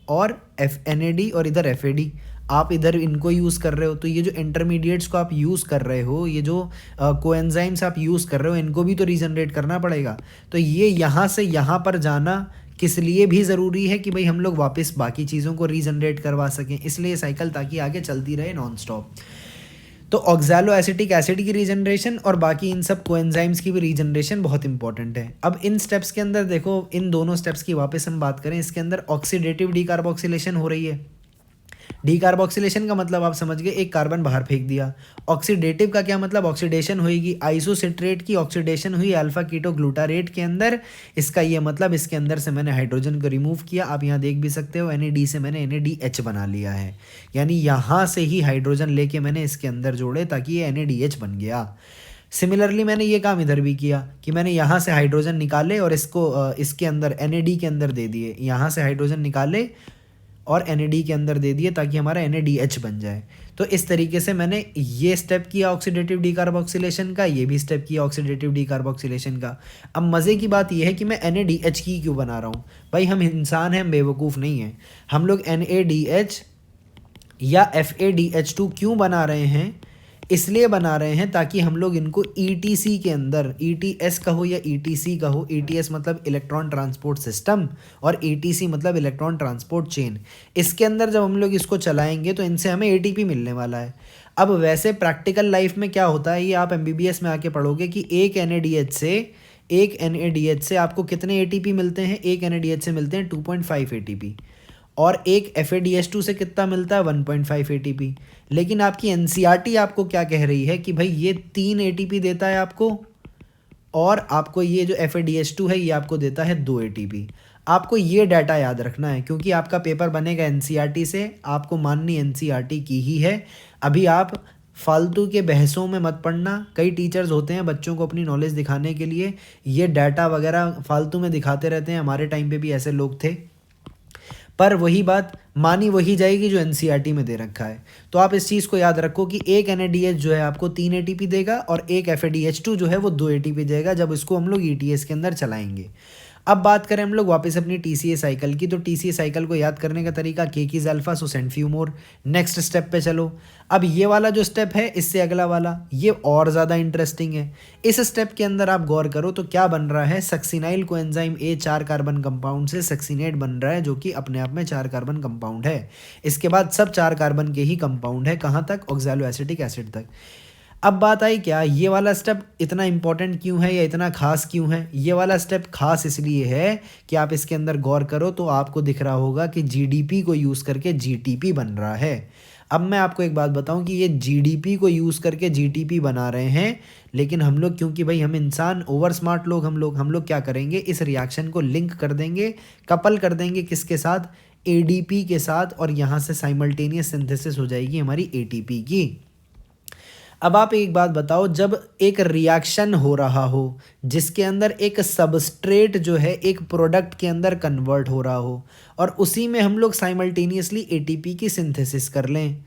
[SPEAKER 1] और NAD और इधर FAD, आप इधर इनको यूज़ कर रहे हो। तो ये जो इंटरमीडिएट्स को आप यूज़ कर रहे हो, ये जो कोएंजाइम्स आप यूज़ कर रहे हो, इनको भी तो रीजनरेट करना पड़ेगा। तो ये यहाँ से यहाँ पर जाना किस लिए भी ज़रूरी है कि भाई हम लोग वापस बाकी चीज़ों को रीजनरेट करवा सकें, इसलिए साइकिल ताकि आगे चलती रहे नॉन स्टॉप। तो ऑक्सैलो एसिटिक एसिड की रीजनरेशन और बाकी इन सब कोएंजाइम्स की भी रीजनरेशन बहुत इंपॉर्टेंट है। अब इन स्टेप्स के अंदर देखो, इन दोनों स्टेप्स की वापस हम बात करें, इसके अंदर ऑक्सीडेटिव डीकार्बोक्सिलेशन हो रही है। डीकार्बोक्सिलेशन का मतलब आप समझ गए, एक कार्बन बाहर फेंक दिया। ऑक्सीडेटिव का क्या मतलब? ऑक्सीडेशन होगी, आइसोसिट्रेट की ऑक्सीडेशन हुई अल्फा कीटो ग्लूटारेट के अंदर। इसका ये मतलब इसके अंदर से मैंने हाइड्रोजन को रिमूव किया। आप यहाँ देख भी सकते हो NAD से मैंने NADH बना लिया है, यानी यहाँ से ही हाइड्रोजन लेके मैंने इसके अंदर जोड़े ताकि ये NADH बन गया। सिमिलरली मैंने ये काम इधर भी किया कि मैंने यहाँ से हाइड्रोजन निकाले और इसको इसके अंदर NAD के अंदर दे दिए। यहाँ से हाइड्रोजन निकाले और NAD के अंदर दे दिए ताकि हमारा NADH बन जाए। तो इस तरीके से मैंने ये स्टेप किया ऑक्सीडेटिव डीकार्बोक्सिलेशन का, ये भी स्टेप किया ऑक्सीडेटिव डीकार्बोक्सिलेशन का। अब मज़े की बात यह है कि मैं NADH की क्यों बना रहा हूँ? भाई हम इंसान हैं, हम बेवकूफ़ नहीं हैं। हम लोग NADH या FADH2 क्यों बना रहे हैं? इसलिए बना रहे हैं ताकि हम लोग इनको ETC के अंदर, ETS कहो या ETC कहो, ETS मतलब इलेक्ट्रॉन ट्रांसपोर्ट सिस्टम और ETC मतलब इलेक्ट्रॉन ट्रांसपोर्ट चेन, इसके अंदर जब हम लोग इसको चलाएंगे तो इनसे हमें ATP मिलने वाला है। अब वैसे प्रैक्टिकल लाइफ में क्या होता है, ये आप MBBS में आके पढ़ोगे कि एक NADH से आपको कितने ATP मिलते हैं? एक NADH से मिलते हैं 2.5 ATP और एक FADH2 से कितना मिलता है? 1.5 ATP। लेकिन आपकी NCERT आपको क्या कह रही है कि भाई ये 3 ATP देता है आपको और आपको ये जो FADH2 है ये आपको देता है 2 ATP। आपको ये डाटा याद रखना है क्योंकि आपका पेपर बनेगा NCERT से, आपको माननी NCERT की ही है। अभी आप फालतू के बहसों में मत पड़ना। कई टीचर्स होते हैं बच्चों को अपनी नॉलेज दिखाने के लिए ये डाटा वगैरह फालतू में दिखाते रहते हैं, हमारे टाइम पे भी ऐसे लोग थे, पर वही बात मानी वही जाएगी जो NCERT में दे रखा है। तो आप इस चीज़ को याद रखो कि एक NADH जो है आपको 3 ATP देगा और एक FADH2 जो है वो 2 ATP देगा जब इसको हम लोग ETS के अंदर चलाएंगे। अब बात करें हम लोग वापस अपनी टीसीए साइकिल की, तो टीसीए साइकिल को याद करने का तरीका के कीज अल्फा, सो send few more. Next step पे चलो। अब ये वाला जो स्टेप है इससे अगला वाला ये और ज़्यादा इंटरेस्टिंग है। इस स्टेप के अंदर आप गौर करो तो क्या बन रहा है, सक्सिनाइल कोएंजाइम ए 4 कार्बन कंपाउंड से सक्सिनेट बन रहा है, जो कि अपने आप में 4 कार्बन कंपाउंड है। इसके बाद सब 4 कार्बन के ही कंपाउंड है, कहाँ तक, ऑक्सैलोएसिटिक एसिड तक। अब बात आई क्या, ये वाला स्टेप इतना इंपॉर्टेंट क्यों है या इतना खास क्यों है? ये वाला स्टेप खास इसलिए है कि आप इसके अंदर गौर करो तो आपको दिख रहा होगा कि जीडीपी को यूज़ करके जीटीपी बन रहा है। अब मैं आपको एक बात बताऊं कि ये जीडीपी को यूज़ करके जीटीपी बना रहे हैं, लेकिन हम लोग, क्योंकि भाई हम इंसान ओवर स्मार्ट लोग, हम लोग क्या करेंगे, इस रिएक्शन को लिंक कर देंगे, कपल कर देंगे किसके साथ, एडीपी के साथ, और यहाँ से साइमल्टेनियस सिंथेसिस हो जाएगी हमारी एटीपी की। अब आप एक बात बताओ, जब एक रिएक्शन हो रहा हो जिसके अंदर एक सबस्ट्रेट जो है एक प्रोडक्ट के अंदर कन्वर्ट हो रहा हो और उसी में हम लोग साइमल्टेनियसली एटीपी की सिंथेसिस कर लें,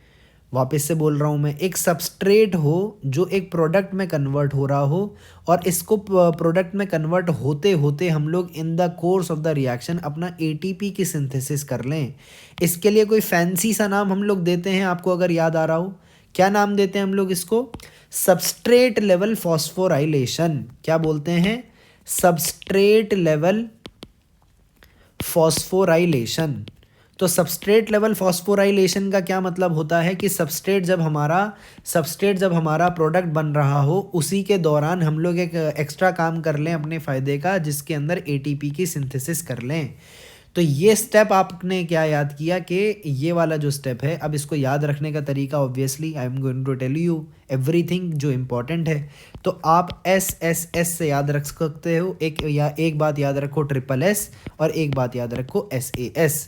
[SPEAKER 1] वापस से बोल रहा हूँ मैं, एक सबस्ट्रेट हो जो एक प्रोडक्ट में कन्वर्ट हो रहा हो और इसको प्रोडक्ट में कन्वर्ट होते होते हम लोग in the course of the reaction अपना एटीपी की सिंथेसिस कर लें। इसके लिए कोई फैंसी सा नाम हम लोग देते हैं, आपको अगर याद आ रहा हो, क्या नाम देते हैं हम लोग इसको, सबस्ट्रेट लेवल फॉस्फोराइलेशन। क्या बोलते हैं, सबस्ट्रेट लेवल फॉस्फोराइलेशन। तो सबस्ट्रेट लेवल फॉस्फोराइलेशन का क्या मतलब होता है कि सबस्ट्रेट जब हमारा प्रोडक्ट बन रहा हो उसी के दौरान हम लोग एक एक्स्ट्रा काम कर लें अपने फ़ायदे का, जिसके अंदर एटीपी की सिंथेसिस कर लें। तो ये स्टेप आपने क्या याद किया कि ये वाला जो स्टेप है, अब इसको याद रखने का तरीका obviously I am going to tell you everything जो इम्पोर्टेंट है। तो आप एस से याद रख सकते हो, एक बात याद रखो ट्रिपल एस और एक बात याद रखो SAS।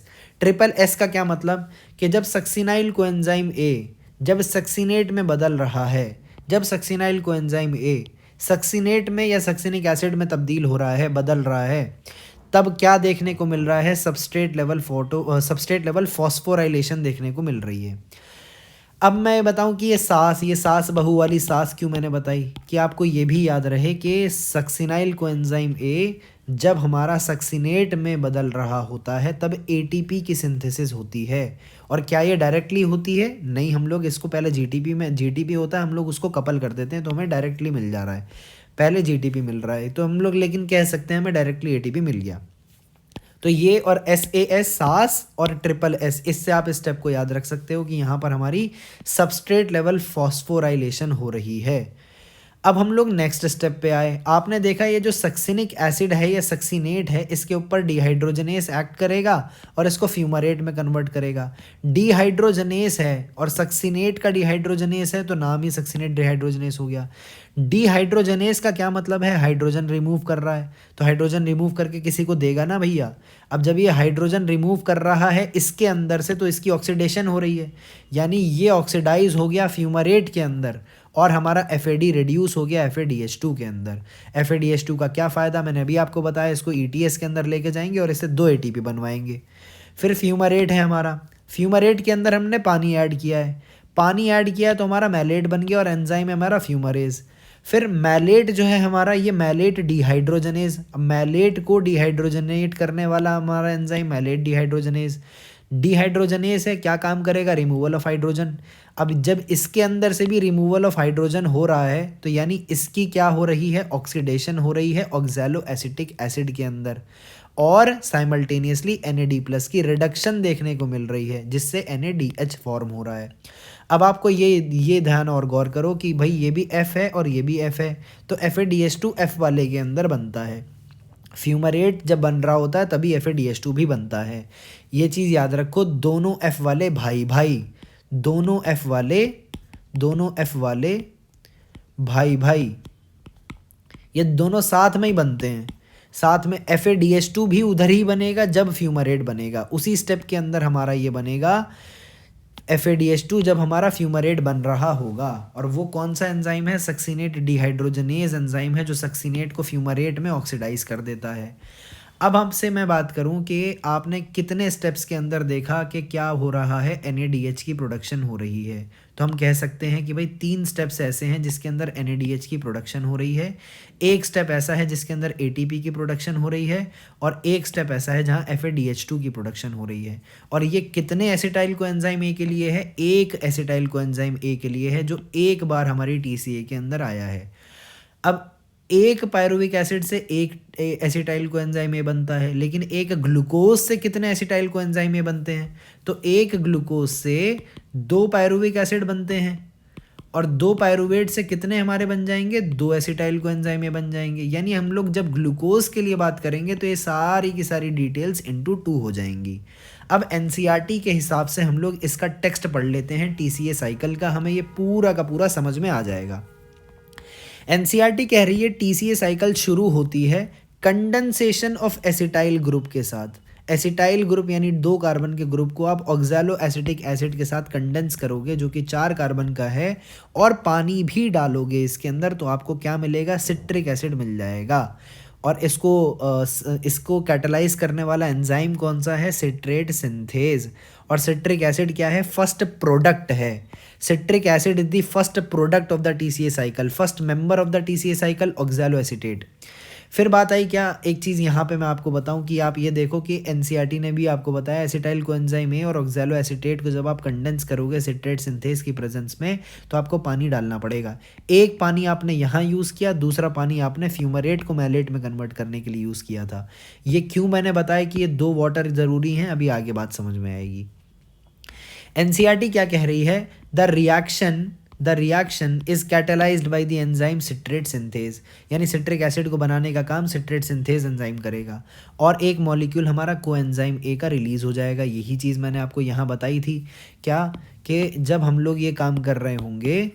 [SPEAKER 1] ट्रिपल एस का क्या मतलब कि जब सक्सिनाइल कोएंजाइम ए जब सक्सिनेट में बदल रहा है, जब सक्सिनाइल कोएंजाइम ए सक्सिनेट में या सक्सिनिक एसिड में तब्दील हो रहा है, बदल रहा है, तब क्या देखने को मिल रहा है, सबस्ट्रेट लेवल फॉस्फोराइलेशन देखने को मिल रही है। अब मैं बताऊं कि ये सास बहू वाली सास क्यों मैंने बताई, कि आपको ये भी याद रहे कि सक्सिनाइल कोएंजाइम ए जब हमारा सक्सिनेट में बदल रहा होता है तब एटीपी की सिंथेसिस होती है। और क्या ये डायरेक्टली होती है? नहीं, हम लोग इसको पहले जीटीपी होता है, हम लोग उसको कपल कर देते हैं तो हमें डायरेक्टली मिल जा रहा है, पहले जीटीपी मिल रहा है तो हम लोग लेकिन कह सकते हैं हमें डायरेक्टली एटीपी मिल गया। तो ये और SAS सास और ट्रिपल एस, इससे आप स्टेप को याद रख सकते हो कि यहाँ पर हमारी सबस्ट्रेट लेवल फॉस्फोराइलेशन हो रही है। अब हम लोग नेक्स्ट स्टेप पे आए। आपने देखा ये जो सक्सिनिक एसिड है या सक्सिनेट है, इसके ऊपर डिहाइड्रोजनेस एक्ट करेगा और इसको फ्यूमारेट में कन्वर्ट करेगा। डिहाइड्रोजनेस है और सक्सिनेट का डिहाइड्रोजनेस है तो नाम ही सक्सिनेट डिहाइड्रोजनेस हो गया। डिहाइड्रोजनेस का क्या मतलब है, हाइड्रोजन रिमूव कर रहा है, तो हाइड्रोजन रिमूव करके किसी को देगा ना भैया। अब जब ये हाइड्रोजन रिमूव कर रहा है इसके अंदर से तो इसकी ऑक्सीडेशन हो रही है, यानी ये ऑक्सीडाइज हो गया फ्यूमारेट के अंदर और हमारा FAD रिड्यूस हो गया FADH2 के अंदर। FADH2 का क्या फ़ायदा, मैंने अभी आपको बताया, इसको ETS के अंदर लेके जाएंगे और इससे 2 ATP बनवाएंगे। फिर फ्यूमारेट है हमारा, फ्यूमारेट के अंदर हमने पानी ऐड किया है, पानी ऐड किया तो हमारा मैलेट बन गया और एंजाइम है हमारा फ्यूमरेज। फिर मैलेट जो है हमारा, ये मैलेट डिहाइड्रोजनेज, मैलेट को डिहाइड्रोजनेट करने वाला हमारा एंजाइम मैलेट डिहाइड्रोजनेज। डिहाइड्रोजनेस है, क्या काम करेगा, रिमूवल ऑफ हाइड्रोजन। अब जब इसके अंदर से भी रिमूवल ऑफ हाइड्रोजन हो रहा है तो यानी इसकी क्या हो रही है, ऑक्सीडेशन हो रही है ऑक्सैलोएसिटिक एसिड के अंदर और साइमल्टेनियसली NAD+ की रिडक्शन देखने को मिल रही है जिससे NADH फॉर्म हो रहा है। अब आपको ये ध्यान और गौर करो कि भाई ये भी F है और ये भी F है, तो FADH2 F वाले के अंदर बनता है। फ्यूमरेट जब बन रहा होता है तभी FADH2 भी बनता है। ये चीज़ याद रखो, दोनों F वाले भाई, दोनों F वाले भाई, ये दोनों साथ में ही बनते हैं। साथ में FADH2 भी उधर ही बनेगा जब फ्यूमरेट बनेगा, उसी स्टेप के अंदर हमारा ये बनेगा FADH2 जब हमारा फ्यूमरेट बन रहा होगा। और वो कौन सा एंजाइम है, सक्सिनेट डिहाइड्रोजनेज एंजाइम है जो सक्सिनेट को फ्यूमरेट में ऑक्सीडाइज कर देता है। अब आपसे मैं बात करूं कि आपने कितने स्टेप्स के अंदर देखा कि क्या हो रहा है, NADH की प्रोडक्शन हो रही है। तो तो हम कह सकते हैं कि भाई 3 स्टेप्स ऐसे हैं जिसके अंदर NADH की प्रोडक्शन हो रही है, एक स्टेप ऐसा है जिसके अंदर ATP की प्रोडक्शन हो रही है, और एक स्टेप ऐसा है जहाँ FADH2 की प्रोडक्शन हो रही है। और ये कितने एसिटाइल कोएंजाइम ए के लिए है? एक एसिटाइल कोएंजाइम ए के लिए है, जो एक बार हमारी TCA के अंदर आया है। अब एक पायरुविक एसिड से एक एसिटाइल कोएंजाइम ए बनता है, लेकिन एक ग्लूकोज से कितने एसिटाइल कोएंजाइम ए बनते हैं? तो एक ग्लूकोज से 2 पायरुविक एसिड बनते हैं, और 2 पायरुवेट से कितने हमारे बन जाएंगे? 2 एसिटाइल कोएंजाइम ए बन जाएंगे। यानी हम लोग जब ग्लूकोज के लिए बात करेंगे तो ये सारी की सारी डिटेल्स इंटू 2 हो जाएंगी। अब NCERT के हिसाब से हम लोग इसका टेक्स्ट पढ़ लेते हैं TCA साइकिल का, हमें ये पूरा का पूरा समझ में आ जाएगा। NCERT कह रही है TCA साइकिल शुरू होती है कंडेंसेशन ऑफ एसिटाइल ग्रुप के साथ। एसिटाइल ग्रुप यानी 2 कार्बन के ग्रुप को आप ऑक्सैलो एसिटिक एसिड के साथ कंडेंस करोगे, जो कि 4 कार्बन का है, और पानी भी डालोगे इसके अंदर, तो आपको क्या मिलेगा? सिट्रिक एसिड मिल जाएगा। और इसको कैटलाइज करने वाला एंजाइम कौन सा है? Citrate synthase. और सिट्रिक एसिड क्या है? फर्स्ट प्रोडक्ट है। Citric acid is the first product of the TCA cycle, first member of the TCA cycle oxalo acetate. फिर बात आई क्या, एक चीज़ यहाँ पे मैं आपको बताऊँ कि आप ये देखो कि NCERT ने भी आपको बताया एसिटाइल कोएंजाइम ए और ऑक्सैलो एसिटेट को जब आप कंडेंस करोगे सिट्रेट सिंथेस की प्रेजेंस में, तो आपको पानी डालना पड़ेगा। एक पानी आपने यहाँ यूज़ किया, दूसरा पानी आपने फ्यूमरेट को मैलेट में कन्वर्ट करने के लिए यूज़ किया था। ये क्यों मैंने बताया कि ये 2 वाटर ज़रूरी हैं, अभी आगे बात समझ में आएगी। NCERT क्या कह रही है? The reaction is catalysed by the enzyme citrate synthase, यानी सिट्रिक एसिड को बनाने का काम सिट्रेट सिंथेज एंजाइम करेगा, और एक मॉलिक्यूल हमारा कोएंजाइम ए का रिलीज हो जाएगा। यही चीज़ मैंने आपको यहाँ बताई थी क्या, कि जब हम लोग ये काम कर रहे होंगे,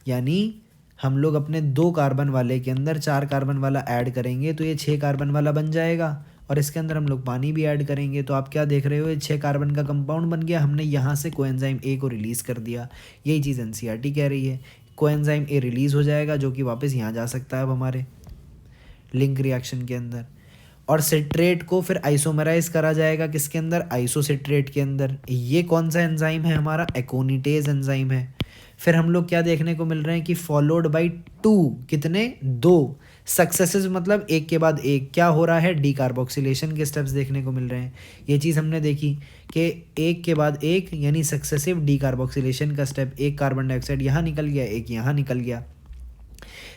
[SPEAKER 1] यानी हम लोग अपने 2 कार्बन वाले के अंदर 4 कार्बन वाला ऐड करेंगे तो ये 6 कार्बन वाला बन जाएगा, और इसके अंदर हम लोग पानी भी ऐड करेंगे, तो आप क्या देख रहे हो? ये 6 कार्बन का कंपाउंड बन गया, हमने यहाँ से कोएंजाइम ए को रिलीज़ कर दिया। यही चीज़ NCERT कह रही है। कोएंजाइम ए रिलीज़ हो जाएगा, जो कि वापस यहाँ जा सकता है अब हमारे लिंक रिएक्शन के अंदर, और सिट्रेट को फिर आइसोमराइज करा जाएगा किसके अंदर? आइसोसिट्रेट के अंदर। ये कौन सा एंजाइम है? हमारा एकोनिटेज एंजाइम है। फिर हम लोग क्या देखने को मिल रहे हैं कि फॉलोड बाई 2, कितने? 2 सक्सेसेस, मतलब एक के बाद एक क्या हो रहा है? डीकार्बोक्सिलेशन के स्टेप्स देखने को मिल रहे हैं। ये चीज़ हमने देखी कि एक के बाद एक, यानी सक्सेसिव डीकार्बोक्सिलेशन का स्टेप, एक कार्बन डाइऑक्साइड यहाँ निकल गया, एक यहाँ निकल गया,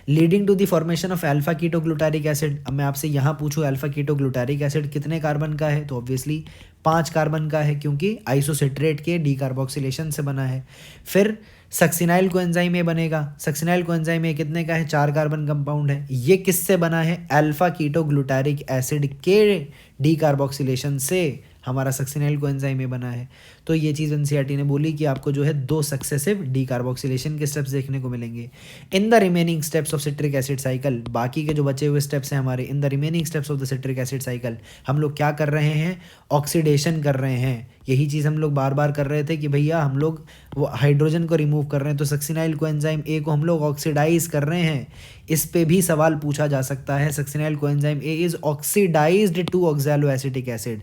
[SPEAKER 1] leading to the formation of alpha ketoglutaric acid. अब मैं आपसे यहाँ पूछूँ अल्फा कीटोग्लूटारिक एसिड कितने कार्बन का है, तो ऑब्वियसली 5 कार्बन का है, क्योंकि आइसोसिट्रेट के डीकार्बोक्सिलेशन से बना है। फिर सक्सिनाइल कोएंजाइम ए बनेगा। सक्सिनाइल कोएंजाइम ए कितने का है? 4 कार्बन कंपाउंड है। ये किससे बना है? अल्फा कीटोग्लूटारिक एसिड के डीकार्बोक्सिलेशन से हमारा सक्सिनाइल कोएंजाइम ए बना है। तो ये चीज़ NCERT ने बोली कि आपको जो है 2 सक्सेसिव डीकार्बोक्सिलेशन के स्टेप्स देखने को मिलेंगे in the remaining steps of citric acid cycle. बाकी के जो बचे हुए स्टेप्स हैं हमारे, in the remaining steps of the citric acid cycle, हम लोग क्या कर रहे हैं? ऑक्सीडेशन कर रहे हैं। यही चीज़ हम लोग बार बार कर रहे थे कि भैया हम लोग वो हाइड्रोजन को रिमूव कर रहे हैं, तो सक्सिनाइल कोएंजाइम ए को हम लोग ऑक्सीडाइज कर रहे हैं। इस पे भी सवाल पूछा जा सकता है। Succinyl coenzyme A is oxidised to oxaloacetic acid.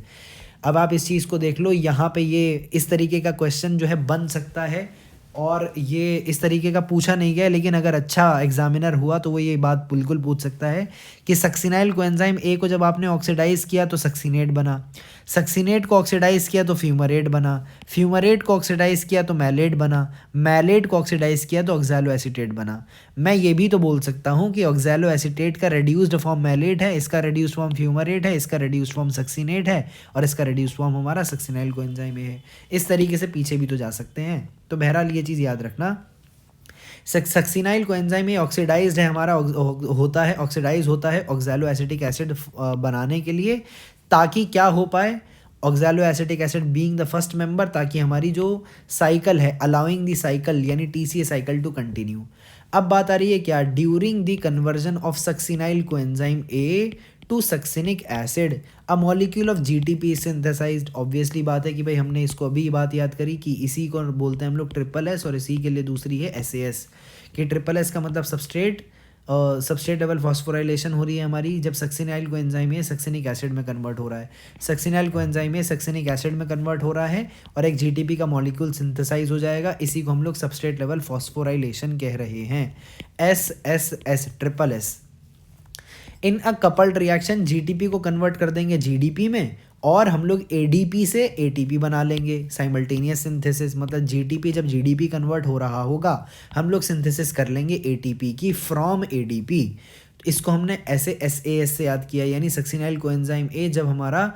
[SPEAKER 1] अब आप इस चीज़ को देख लो, यहाँ पे ये इस तरीके का क्वेश्चन जो है बन सकता है, और ये इस तरीके का पूछा नहीं गया, लेकिन अगर अच्छा एग्जामिनर हुआ तो वो ये बात बिल्कुल पूछ सकता है कि सक्सिनाइल कोएंजाइम ए को जब आपने ऑक्सीडाइज किया तो सक्सिनेट बना, सक्सिनेट को ऑक्सीडाइज किया तो फ्यूमरेट बना, फ्यूमरेट को ऑक्सीडाइज किया तो मैलेट बना, मैलेट को ऑक्सीडाइज किया तो ऑक्सैलो एसीटेट बना। मैं ये भी तो बोल सकता हूँ कि ऑक्सैलो एसीटेट का रेड्यूस्ड फॉर्म मैलेट है, इसका रेड्यूस्ड फॉर्म फ्यूमरेट है, इसका रेड्यूस्ड फॉर्म सक्सिनेट है, और इसका रेड्यूस्ड फॉर्म हमारा सक्सिनाइल कोएंजाइम ए है। इस तरीके से पीछे भी तो जा सकते हैं। तो बहरहाल ये चीज़ याद रखना, सक्सिनाइल कोएंजाइम ए ऑक्सीडाइज्ड है हमारा, होता है ऑक्सीडाइज होता है ऑक्सैलो एसिटिक एसिड बनाने के लिए, ताकि क्या हो पाए? Oxaloacetic acid being the first member, ताकि हमारी जो साइकिल है अलाउइंग द साइकिल यानी TCA साइकिल टू कंटिन्यू। अब बात आ रही है क्या? During the conversion of succinyl coenzyme A to succinic acid a molecule of GTP synthesised. Obviously बात है कि भाई हमने इसको अभी बात याद करी कि इसी को बोलते हैं हम लोग ट्रिपल एस, और इसी के लिए दूसरी है SAS, कि ट्रिपल एस का मतलब सबस्ट्रेट, सबस्ट्रेट लेवल फॉस्फोराइलेशन हो रही है हमारी, जब सक्सिनाइल कोएंजाइम ए सक्सिनिक एसिड में कन्वर्ट हो रहा है, सक्सिनाइल कोएंजाइम ए सक्सिनिक एसिड में कन्वर्ट हो रहा है और एक जीटीपी का मॉलिक्यूल सिंथेसाइज हो जाएगा। इसी को हम लोग सबस्ट्रेट लेवल फॉस्फोराइलेशन कह रहे हैं, SSS ट्रिपल एस। इन अ कपल्ड रिएक्शन जीटीपी को कन्वर्ट कर देंगे जीडीपी में और हम लोग एडीपी से एटीपी बना लेंगे, साइमल्टेनियस सिंथेसिस। मतलब जीटीपी जब जीडीपी कन्वर्ट हो रहा होगा हम लोग सिंथेसिस कर लेंगे एटीपी की फ्रॉम एडीपी। तो इसको हमने ऐसे SAS से याद किया, यानी सक्सिनाइल कोएंजाइम ए जब हमारा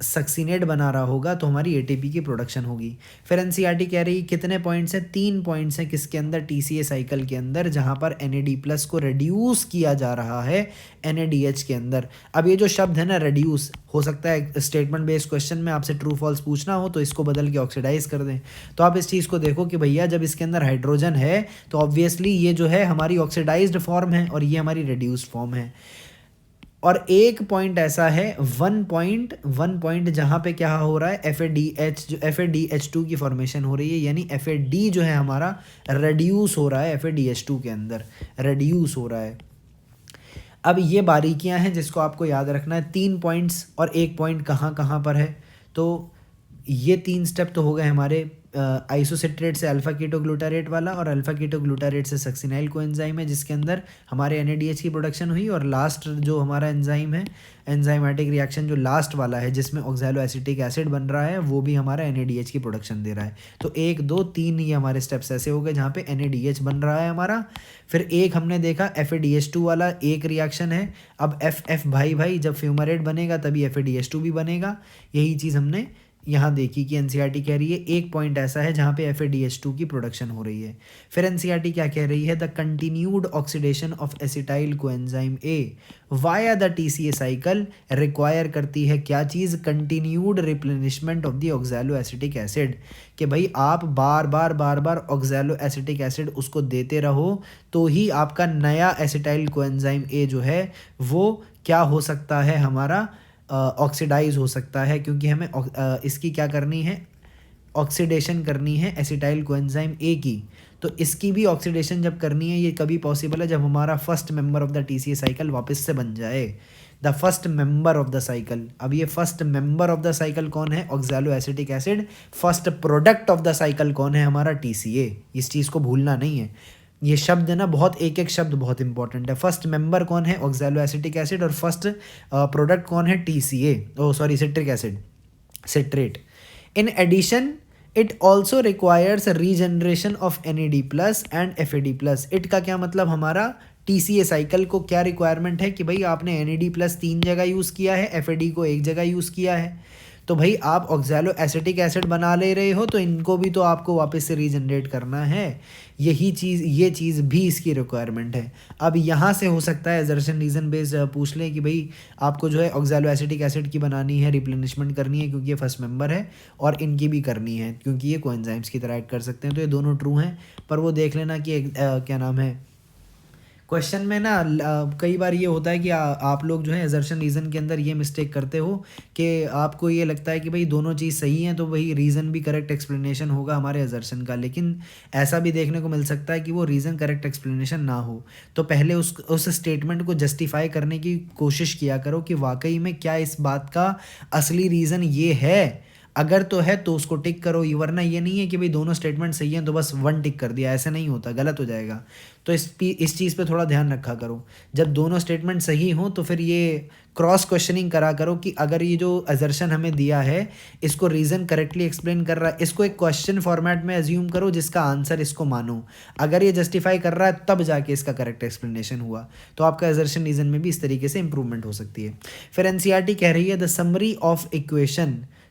[SPEAKER 1] सक्सीनेट बना रहा होगा तो हमारी एटीपी की प्रोडक्शन होगी। फिर एनसीईआरटी कह रही कितने पॉइंट्स हैं, 3 पॉइंट्स हैं किसके अंदर, टीसीए साइकिल के अंदर, जहां पर NAD+ को रिड्यूस किया जा रहा है NADH के अंदर। अब ये जो शब्द है ना रिड्यूस, हो सकता है स्टेटमेंट बेस्ड क्वेश्चन में आपसे ट्रू फॉल्स पूछना हो तो इसको बदल के ऑक्सीडाइज कर दें। तो आप इस चीज़ को देखो कि भैया जब इसके अंदर हाइड्रोजन है तो ऑब्वियसली ये जो है हमारी ऑक्सीडाइज्ड फॉर्म है और ये हमारी रिड्यूस्ड फॉर्म है। और एक पॉइंट ऐसा है, वन पॉइंट जहाँ पे क्या हो रहा है, FADH जो FADH2 की फॉर्मेशन हो रही है, यानी FAD जो है हमारा रिड्यूस हो रहा है, FADH2 के अंदर रिड्यूस हो रहा है। अब ये बारीकियां हैं जिसको आपको याद रखना है, 3 पॉइंट्स और एक पॉइंट कहाँ कहाँ पर है। तो ये 3 स्टेप तो हो गए हमारे, आइसोसिट्रेट से अल्फा कीटोग्लूटारेट वाला और अल्फा कीटोग्लूटारेट से सक्सिनाइल कोएंजाइम है जिसके अंदर हमारे NADH की प्रोडक्शन हुई, और लास्ट जो हमारा एंजाइम है, एंजाइमेटिक रिएक्शन जो लास्ट वाला है जिसमें ऑक्सैलो एसिटिक एसिड बन रहा है, वो भी हमारा NADH की प्रोडक्शन दे रहा है। तो 1 2 3 ये हमारे स्टेप्स ऐसे हो गए जहाँ पे NADH बन रहा है हमारा। फिर एक हमने देखा FADH2 वाला एक रिएक्शन है। अब FF भाई जब फ्यूमरेट बनेगा तभी FADH2 भी बनेगा। यही चीज़ हमने यहाँ देखी कि एनसीईआरटी कह रही है एक पॉइंट ऐसा है जहाँ पे FADH2 की प्रोडक्शन हो रही है। फिर एनसीईआरटी क्या कह रही है, the continued oxidation of acetyl coenzyme A via the TCA cycle require करती है क्या चीज़, continued replenishment of the oxaloacetic acid. कि भाई आप बार बार ऑक्सैलो एसिटिक एसिड उसको देते रहो तो ही आपका नया एसिटाइल कोएंजाइम ए जो है वो क्या हो सकता है, हमारा ऑक्सीडाइज हो सकता है, क्योंकि हमें इसकी क्या करनी है, ऑक्सीडेशन करनी है एसिटाइल कोएंजाइम ए की। तो इसकी भी ऑक्सीडेशन जब करनी है ये कभी पॉसिबल है, जब हमारा first member of the TCA cycle वापस से बन जाए, the first member of the cycle. अब ये first member of the cycle कौन है, oxaloacetic acid. First product of the cycle कौन है, हमारा TCA। इस चीज़ को भूलना नहीं है, ये शब्द है ना बहुत, एक एक शब्द बहुत इंपॉर्टेंट है। फर्स्ट मेंबर कौन है, ऑक्सैलो एसिटिक एसिड, और फर्स्ट प्रोडक्ट कौन है, TCA, citric acid, citrate. In addition it also requires regeneration of NAD+ and FAD+। It का क्या मतलब, हमारा TCA साइकिल को क्या रिक्वायरमेंट है कि भाई आपने NAD+ 3 जगह यूज़ किया है, FAD को 1 जगह यूज़ किया है, तो भाई आप ऑक्सैलो एसिटिक एसिड बना ले रहे हो तो इनको भी तो आपको वापस से रीजनरेट करना है। ये चीज़ भी इसकी रिक्वायरमेंट है। अब यहाँ से हो सकता है एजर्शन रीजन बेस्ड पूछ लें कि भाई आपको जो है ऑक्सैलो एसिटिक एसिड की बनानी है, रिप्लेनिशमेंट करनी है क्योंकि ये फर्स्ट मेंबर है, और इनकी भी करनी है क्योंकि ये कोएंजाइम्स की तरह एक्ट कर सकते हैं। तो ये दोनों ट्रू हैं, पर वो देख लेना कि क्या नाम है, क्वेश्चन में ना कई बार ये होता है कि आप लोग जो है एजर्शन रीज़न के अंदर ये मिस्टेक करते हो कि आपको ये लगता है कि भाई दोनों चीज़ सही हैं तो भाई रीज़न भी करेक्ट एक्सप्लेनेशन होगा हमारे एजर्शन का, लेकिन ऐसा भी देखने को मिल सकता है कि वो रीज़न करेक्ट एक्सप्लेनेशन ना हो। तो पहले उस स्टेटमेंट को जस्टिफाई करने की कोशिश किया करो कि वाकई में क्या इस बात का असली रीज़न ये है। अगर तो है तो उसको टिक करो, ये वरना ये नहीं है कि भाई दोनों स्टेटमेंट सही हैं तो बस 1 टिक कर दिया, ऐसे नहीं होता, गलत हो जाएगा। तो इस चीज़ पे थोड़ा ध्यान रखा करो, जब दोनों स्टेटमेंट सही हों तो फिर ये क्रॉस क्वेश्चनिंग करा करो कि अगर ये जो असर्शन हमें दिया है इसको रीज़न करेक्टली एक्सप्लेन कर रहा है, इसको एक क्वेश्चन फॉर्मेट में एज्यूम करो जिसका आंसर इसको मानो। अगर ये जस्टिफाई कर रहा है तब जाके इसका करेक्ट एक्सप्लेनेशन हुआ, तो आपका असर्शन रीज़न में भी इस तरीके से इंप्रूवमेंट हो सकती है। फिर एनसीईआरटी कह रही है the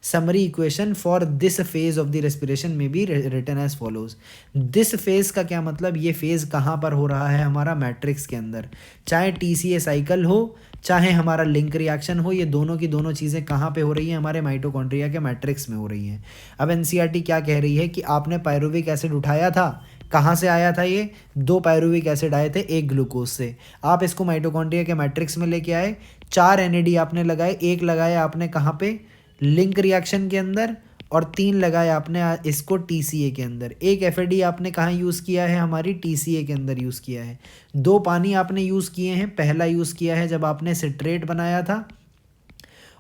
[SPEAKER 1] summary equation for this phase of the respiration may be written as follows. This phase का क्या मतलब, ये फेज कहाँ पर हो रहा है, हमारा मैट्रिक्स के अंदर, चाहे TCA साइकिल हो चाहे हमारा लिंक रिएक्शन हो, ये दोनों की दोनों चीज़ें कहाँ पे हो रही हैं, हमारे माइटोकॉन्ड्रिया के मैट्रिक्स में हो रही हैं। अब एनसीईआरटी क्या कह रही है कि आपने पायरुविक एसिड उठाया था, कहाँ से आया था, ये 2 पायरुविक एसिड आए थे 1 ग्लूकोज से, आप इसको माइटोकॉन्ड्रिया के मैट्रिक्स में लेके आए, 4 NAD आपने लगाए, 1 लगाया आपने कहाँ पे, लिंक रिएक्शन के अंदर, और 3 लगाया आपने इसको TCA के अंदर। एक FAD आपने कहाँ यूज़ किया है, हमारी TCA के अंदर यूज़ किया है। 2 पानी आपने यूज़ किए हैं, पहला यूज़ किया है जब आपने सिट्रेट बनाया था,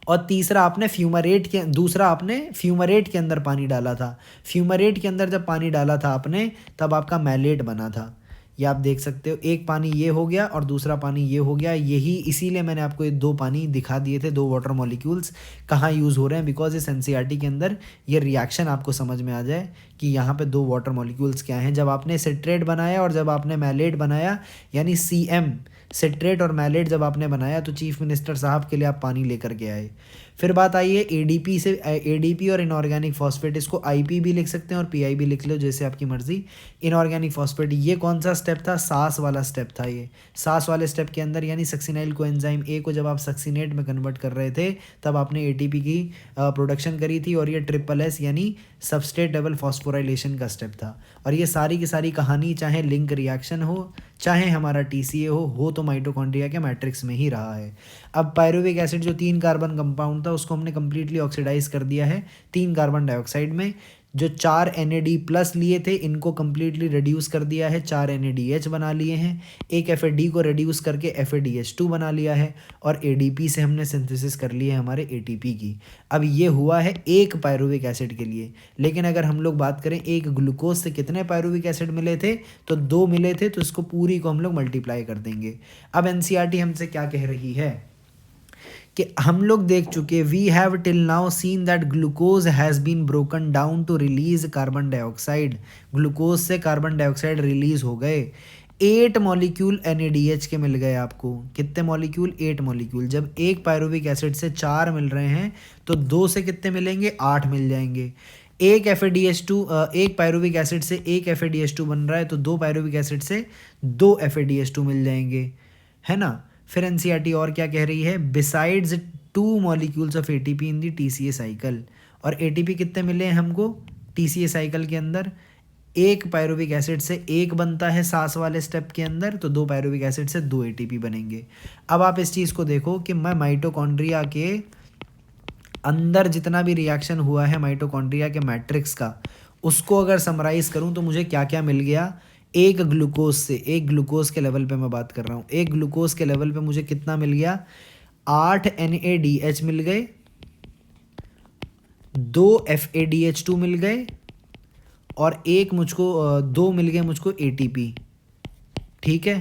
[SPEAKER 1] और तीसरा आपने दूसरा आपने फ्यूमरेट के अंदर पानी डाला था। फ्यूमरेट के अंदर जब पानी डाला था आपने, तब आपका मैलेट बना था। ये आप देख सकते हो, एक पानी ये हो गया और दूसरा पानी ये हो गया। यही इसीलिए मैंने आपको ये 2 पानी दिखा दिए थे, 2 वाटर मॉलिक्यूल्स कहाँ यूज़ हो रहे हैं, बिकॉज इस NCERT के अंदर ये रिएक्शन आपको समझ में आ जाए कि यहाँ पे 2 वाटर मॉलिक्यूल्स क्या हैं। जब आपने सिट्रेट बनाया और जब आपने मैलेट बनाया, यानी CM सिट्रेट और मैलेट जब आपने बनाया, तो चीफ मिनिस्टर साहब के लिए आप पानी लेकर के आए। फिर बात आई है ADP से, ADP और इनऑर्गेनिक फॉस्फेट, इसको IP भी लिख सकते हैं और PI भी लिख लो, जैसे आपकी मर्जी। इनऑर्गेनिक फॉस्फेट, ये कौन सा स्टेप था, सास वाला स्टेप था। ये सास वाले स्टेप के अंदर, यानी सक्सिनाइल कोएंजाइम A को जब आप सक्सिनेट में कन्वर्ट कर रहे थे, तब आपने ATP की प्रोडक्शन करी थी, और ये SSS यानी सबस्ट्रेट लेवल फॉस्फोराइलेशन का स्टेप था। और ये सारी की सारी कहानी, चाहे लिंक रिएक्शन हो, चाहे हमारा TCA हो तो माइटोकॉन्ड्रिया के मैट्रिक्स में ही रहा है। अब पायरुविक एसिड जो 3 कार्बन कंपाउंड था, उसको हमने कम्प्लीटली ऑक्सीडाइज कर दिया है 3 कार्बन डाइऑक्साइड में। जो 4 NAD+ लिए थे, इनको कम्प्लीटली रिड्यूस कर दिया है, 4 NADH बना लिए हैं। एक FAD को रिड्यूस करके FADH2 बना लिया है, और ADP से हमने सिंथेसिस कर ली है हमारे ATP की। अब ये हुआ है एक पायरुविक एसिड के लिए। लेकिन अगर हम लोग बात करें एक ग्लूकोज से कितने पायरुविक एसिड मिले थे, तो 2 मिले थे, तो इसको पूरी को हम लोग मल्टीप्लाई कर देंगे। अब NCERT हमसे क्या कह रही है कि हम लोग देख चुके, we have till now seen that glucose has been broken down to release carbon dioxide. Glucose से कार्बन डाइऑक्साइड रिलीज हो गए। 8 मॉलिक्यूल NADH के मिल गए आपको। कितने मॉलिक्यूल, 8 मॉलिक्यूल। जब एक पायरुविक एसिड से 4 मिल रहे हैं, तो 2 से कितने मिलेंगे, 8 मिल जाएंगे। एक FADH2, एक पायरुविक एसिड से एक FADH2 बन रहा है, तो 2 पायरुविक एसिड से 2 FADH2 मिल जाएंगे, है ना। फिर NCERT और क्या कह रही है, besides 2 molecules of ATP in the TCA cycle. और ATP कितने मिले हैं हमको TCA साइकिल के अंदर, एक पायरुविक एसिड से एक बनता है सास वाले स्टेप के अंदर, तो 2 पायरुविक एसिड से 2 ATP बनेंगे। अब आप इस चीज़ को देखो कि मैं माइटोकॉन्ड्रिया के अंदर जितना भी रिएक्शन हुआ है माइटोकॉन्ड्रिया के मैट्रिक्स का, उसको अगर समराइज़ करूँ तो मुझे क्या क्या मिल गया। एक ग्लूकोज से, एक ग्लूकोज के लेवल पे मैं बात कर रहा हूँ, एक ग्लूकोज के लेवल पे मुझे कितना मिल गया, 8 NADH मिल गए, 2 FADH2 मिल गए, और एक मुझको 2 मिल गए मुझको ATP। ठीक है।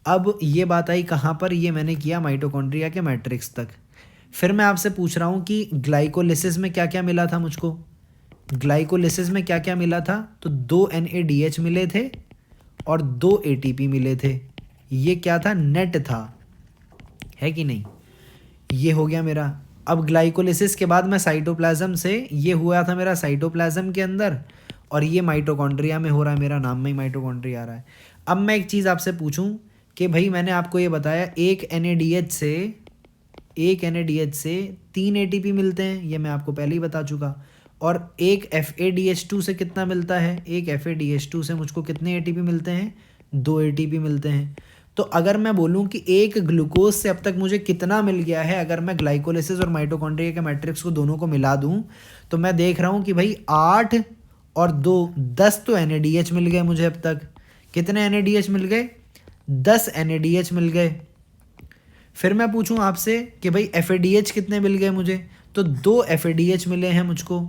[SPEAKER 1] अब ये बात आई कहाँ पर, ये मैंने किया माइटोकॉन्ड्रिया के मैट्रिक्स तक। फिर मैं आपसे पूछ रहा हूँ कि ग्लाइकोलिसिस में क्या क्या मिला था मुझको। ग्लाइकोलिसिस में क्या क्या मिला था, तो 2 NADH मिले थे और 2 ATP मिले थे। ये क्या था, नेट था, है कि नहीं। ये हो गया मेरा। अब ग्लाइकोलिसिस के बाद मैं साइटोप्लाज्म से, ये हुआ था मेरा साइटोप्लाज्म के अंदर, और ये माइटोकॉन्ड्रिया में हो रहा है, मेरा नाम में ही माइटोकॉन्ड्रिया आ रहा है। अब मैं एक चीज़ आपसे पूछूं कि भाई मैंने आपको ये बताया एक NADH से 3 ATP मिलते हैं, ये मैं आपको पहले ही बता चुका। और एक FADH2 से कितना मिलता है, एक FADH2 से मुझको कितने ATP मिलते हैं, 2 ATP मिलते हैं। तो अगर मैं बोलूं कि एक ग्लूकोज से अब तक मुझे कितना मिल गया है, अगर मैं ग्लाइकोलिसिस और माइटोकॉन्ड्रिया के मैट्रिक्स को दोनों को मिला दूं, तो मैं देख रहा हूं कि भाई 8 और 2 10 तो NADH मिल गए मुझे अब तक। कितने NADH मिल गए, 10 NADH मिल गए। फिर मैं पूछूं आपसे कि भाई FADH कितने मिल गए मुझे, तो 2 FADH मिले हैं मुझको,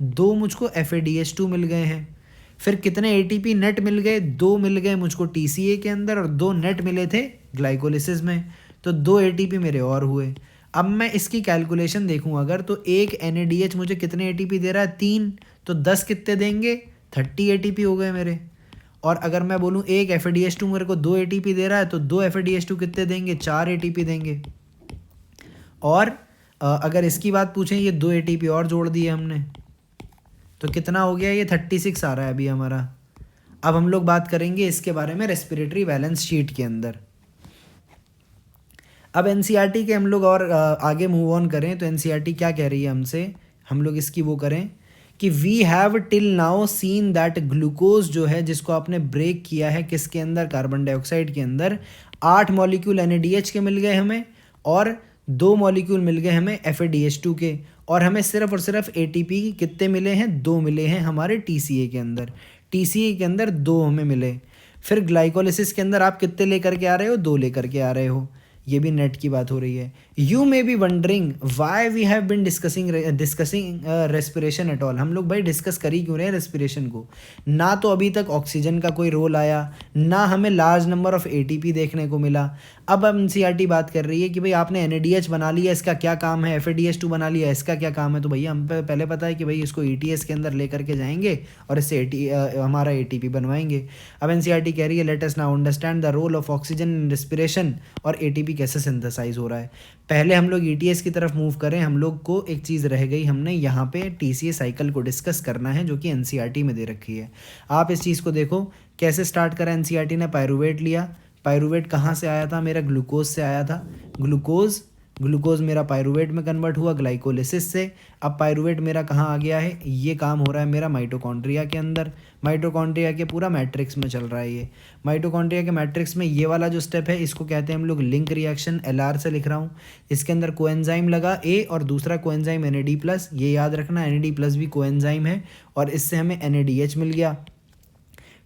[SPEAKER 1] 2 मुझको FADH2 मिल गए हैं। फिर कितने ATP नेट मिल गए, 2 मिल गए मुझको TCA के अंदर, और 2 नेट मिले थे ग्लाइकोलिसिस में, तो 2 ATP मेरे और हुए। अब मैं इसकी कैलकुलेशन देखूं अगर, तो एक NADH मुझे कितने ATP दे रहा है, 3, तो 10 कितने देंगे, 30 ATP हो गए मेरे। और अगर मैं बोलूं एक FADH2 मेरे को 2 ATP दे रहा है, तो 2 FADH2 कितने देंगे, 4 ATP देंगे। और अगर इसकी बात पूछें, ये 2 ATP और जोड़ दिए हमने, तो कितना हो गया, ये 36 आ रहा है अभी हमारा। अब हम लोग बात करेंगे इसके बारे में रेस्पिरेटरी बैलेंस शीट के अंदर। अब NCERT के हम लोग और आगे मूव ऑन करें, तो NCERT क्या कह रही है हमसे, हम लोग इसकी वो करें कि we have till now seen that glucose जो है, जिसको आपने ब्रेक किया है किसके अंदर, कार्बन डाइऑक्साइड के अंदर, 8 मॉलिक्यूल NADH के मिल गए हमें, और 2 मॉलिक्यूल मिल गए हमें FADH2 के, और हमें सिर्फ और सिर्फ एटीपी कितने मिले हैं, 2 मिले हैं हमारे टीसीए के अंदर, टीसीए के अंदर 2 हमें मिले। फिर ग्लाइकोलिसिस के अंदर आप कितने लेकर के आ रहे हो, 2 लेकर के आ रहे हो, ये भी नेट की बात हो रही है। You may be wondering why we have been discussing respiration at all. हम लोग भाई डिस्कस कर ही क्यों रहे हैं रेस्पिरेशन को, ना तो अभी तक ऑक्सीजन का कोई रोल आया, ना हमें लार्ज नंबर ऑफ एटीपी देखने को मिला। अब एनसीईआरटी बात कर रही है कि भाई आपने एनएडीएच बना लिया, इसका क्या काम है, एफएडीएच2 बना लिया, इसका क्या काम है। तो भैया हम पहले पता है कि भाई इसको ईटीएस के अंदर लेकर के जाएंगे और इससे हमारा एटीपी बनवाएंगे। अब एनसीईआरटी कह रही है let us now understand the role of oxygen in respiration और एटीपी कैसे सिंथेसाइज हो रहा है। पहले हम लोग ईटीएस की तरफ मूव करें, हम लोग को एक चीज़ रह गई, हमने यहाँ पे टीसीए साइकिल को डिस्कस करना है जो कि एनसीईआरटी में दे रखी है। आप इस चीज़ को देखो कैसे स्टार्ट करा एनसीईआरटी ने, पायरुवेट लिया, पायरुवेट कहाँ से आया था, मेरा ग्लूकोज से आया था, ग्लूकोज मेरा पायरुवेट में कन्वर्ट हुआ ग्लाइकोलिसिस से। अब पायरुवेट मेरा कहाँ आ गया है, ये काम हो रहा है मेरा माइटोकॉन्ड्रिया के अंदर, माइटोकॉन्ड्रिया के पूरा मैट्रिक्स में चल रहा है ये। माइटोकॉन्ड्रिया के मैट्रिक्स में ये वाला जो स्टेप है इसको कहते हैं हम लोग लिंक रिएक्शन, एलआर से लिख रहा हूँ। इसके अंदर कोएंजाइम लगा ए और दूसरा कोएंजाइम NAD+, ये याद रखना NAD+ भी कोएंजाइम है और इससे हमें NADH मिल गया।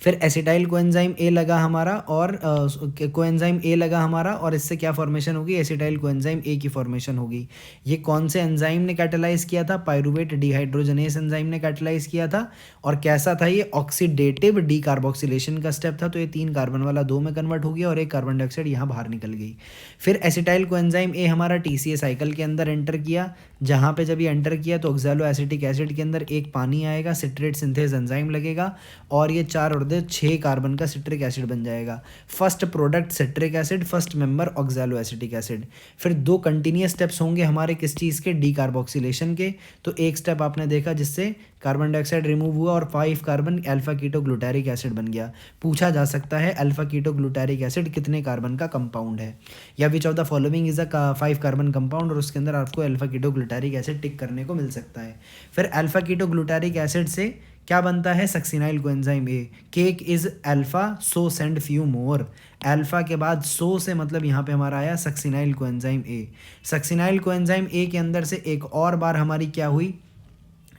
[SPEAKER 1] फिर एसिटाइल कोएंजाइम ए लगा हमारा और कोएंजाइम ए लगा हमारा और इससे क्या फॉर्मेशन होगी, एसिटाइल कोएंजाइम ए की फॉर्मेशन होगी। ये कौन से एंजाइम ने कैटेलाइज किया था, पायरुवेट डिहाइड्रोजनेस एंजाइम ने कैटेलाइज किया था। और कैसा था ये, ऑक्सीडेटिव डीकार्बोक्सिलेशन का स्टेप था। तो ये 3 कार्बन वाला 2 में कन्वर्ट हो गया और एक कार्बन डाइऑक्साइड यहाँ बाहर निकल गई। फिर एसिटाइल कोएंजाइम ए हमारा टीसीए साइकिल के अंदर एंटर किया, जहाँ पे जब ये एंटर किया तो ऑक्सैलो एसिटिक एसिड के अंदर एक पानी आएगा, सिट्रेट सिंथेज एंजाइम लगेगा और ये 4 और 6 कार्बन का सिट्रिक एसिड बन जाएगा। First product citric acid, first member oxalo acetic acid. फिर 2 कंटिन्यूअस स्टेप्स होंगे हमारे किस चीज़ के, डीकार्बोक्सिलेशन के। तो एक स्टेप आपने देखा जिससे कार्बन डाइऑक्साइड रिमूव हुआ और 5 carbon alpha ketoglutaric acid बन गया। पूछा जा सकता है अल्फा कीटो ग्लूटारिक एसिड कितने कार्बन का कंपाउंड है, या which of the following is a 5 carbon compound, और उसके अंदर आपको alpha ketoglutaric acid tick करने को मिल सकता है। फिर अल्फा कीटो ग्लूटारिक एसिड से क्या बनता है, succinyl coenzyme A. Cake is alpha so send few more, alpha के बाद सो से मतलब यहाँ पे हमारा आया सक्सिनाइल कोएंजाइम ए। सक्सिनाइल कोएंजाइम ए के अंदर से एक और बार हमारी क्या हुई,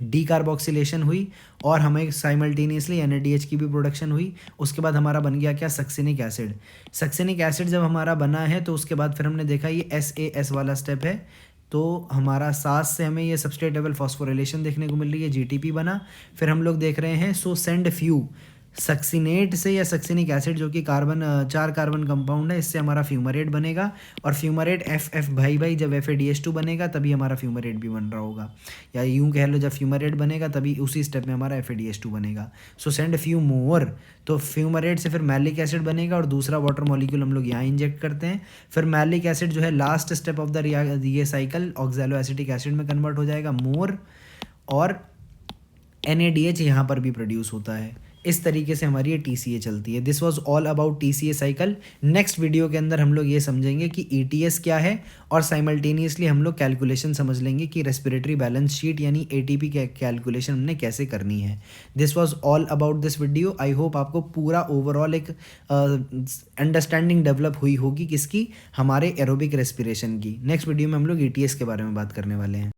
[SPEAKER 1] डीकार्बोक्सिलेशन हुई और हमें साइमल्टेनियसली NADH की भी प्रोडक्शन हुई। उसके बाद हमारा बन गया क्या, सक्सिनिक एसिड। सक्सिनिक एसिड जब हमारा बना है तो उसके बाद फिर हमने देखा ये SAS वाला स्टेप है, तो हमारा सास से हमें ये सबस्ट्रेट लेवल फॉस्फोरिलेशन देखने को मिल रही है, GTP बना। फिर हम लोग देख रहे हैं सो सेंड फ्यू, सक्सिनेट से या सक्सिनिक एसिड जो कि 4 कार्बन कंपाउंड है, इससे हमारा फ्यूमरेट बनेगा और फ्यूमरेट FF भाई जब FADH2 बनेगा तभी हमारा फ्यूमरेट भी बन रहा होगा, या यूं कह लो जब फ्यूमरेट बनेगा तभी उसी स्टेप में हमारा FADH2 बनेगा। सो सेंड फ्यू मोर, तो फ्यूमरेट से फिर मैलिक एसिड बनेगा और दूसरा वाटर मॉलिक्यूल हम लोग यहाँ इंजेक्ट करते हैं। फिर मैलिक एसिड जो है लास्ट स्टेप ऑफ द ये साइकिल ऑक्सैलो एसिटिक एसिड में कन्वर्ट हो जाएगा, मोर, और NADH यहाँ पर भी प्रोड्यूस होता है। इस तरीके से हमारी ये TCA चलती है। This was all about TCA cycle. Next video के अंदर हम लोग ये समझेंगे कि ETS क्या है और साइमल्टेनियसली हम लोग कैलकुलेशन समझ लेंगे कि रेस्पिरेटरी बैलेंस शीट यानी ATP कैलकुलेशन हमने कैसे करनी है। This was all about this video. I hope आपको पूरा ओवरऑल एक अंडरस्टैंडिंग डेवलप हुई होगी किसकी, हमारे एरोबिक रेस्पिरेशन की। नेक्स्ट वीडियो में हम लोग ETS के बारे में बात करने वाले हैं।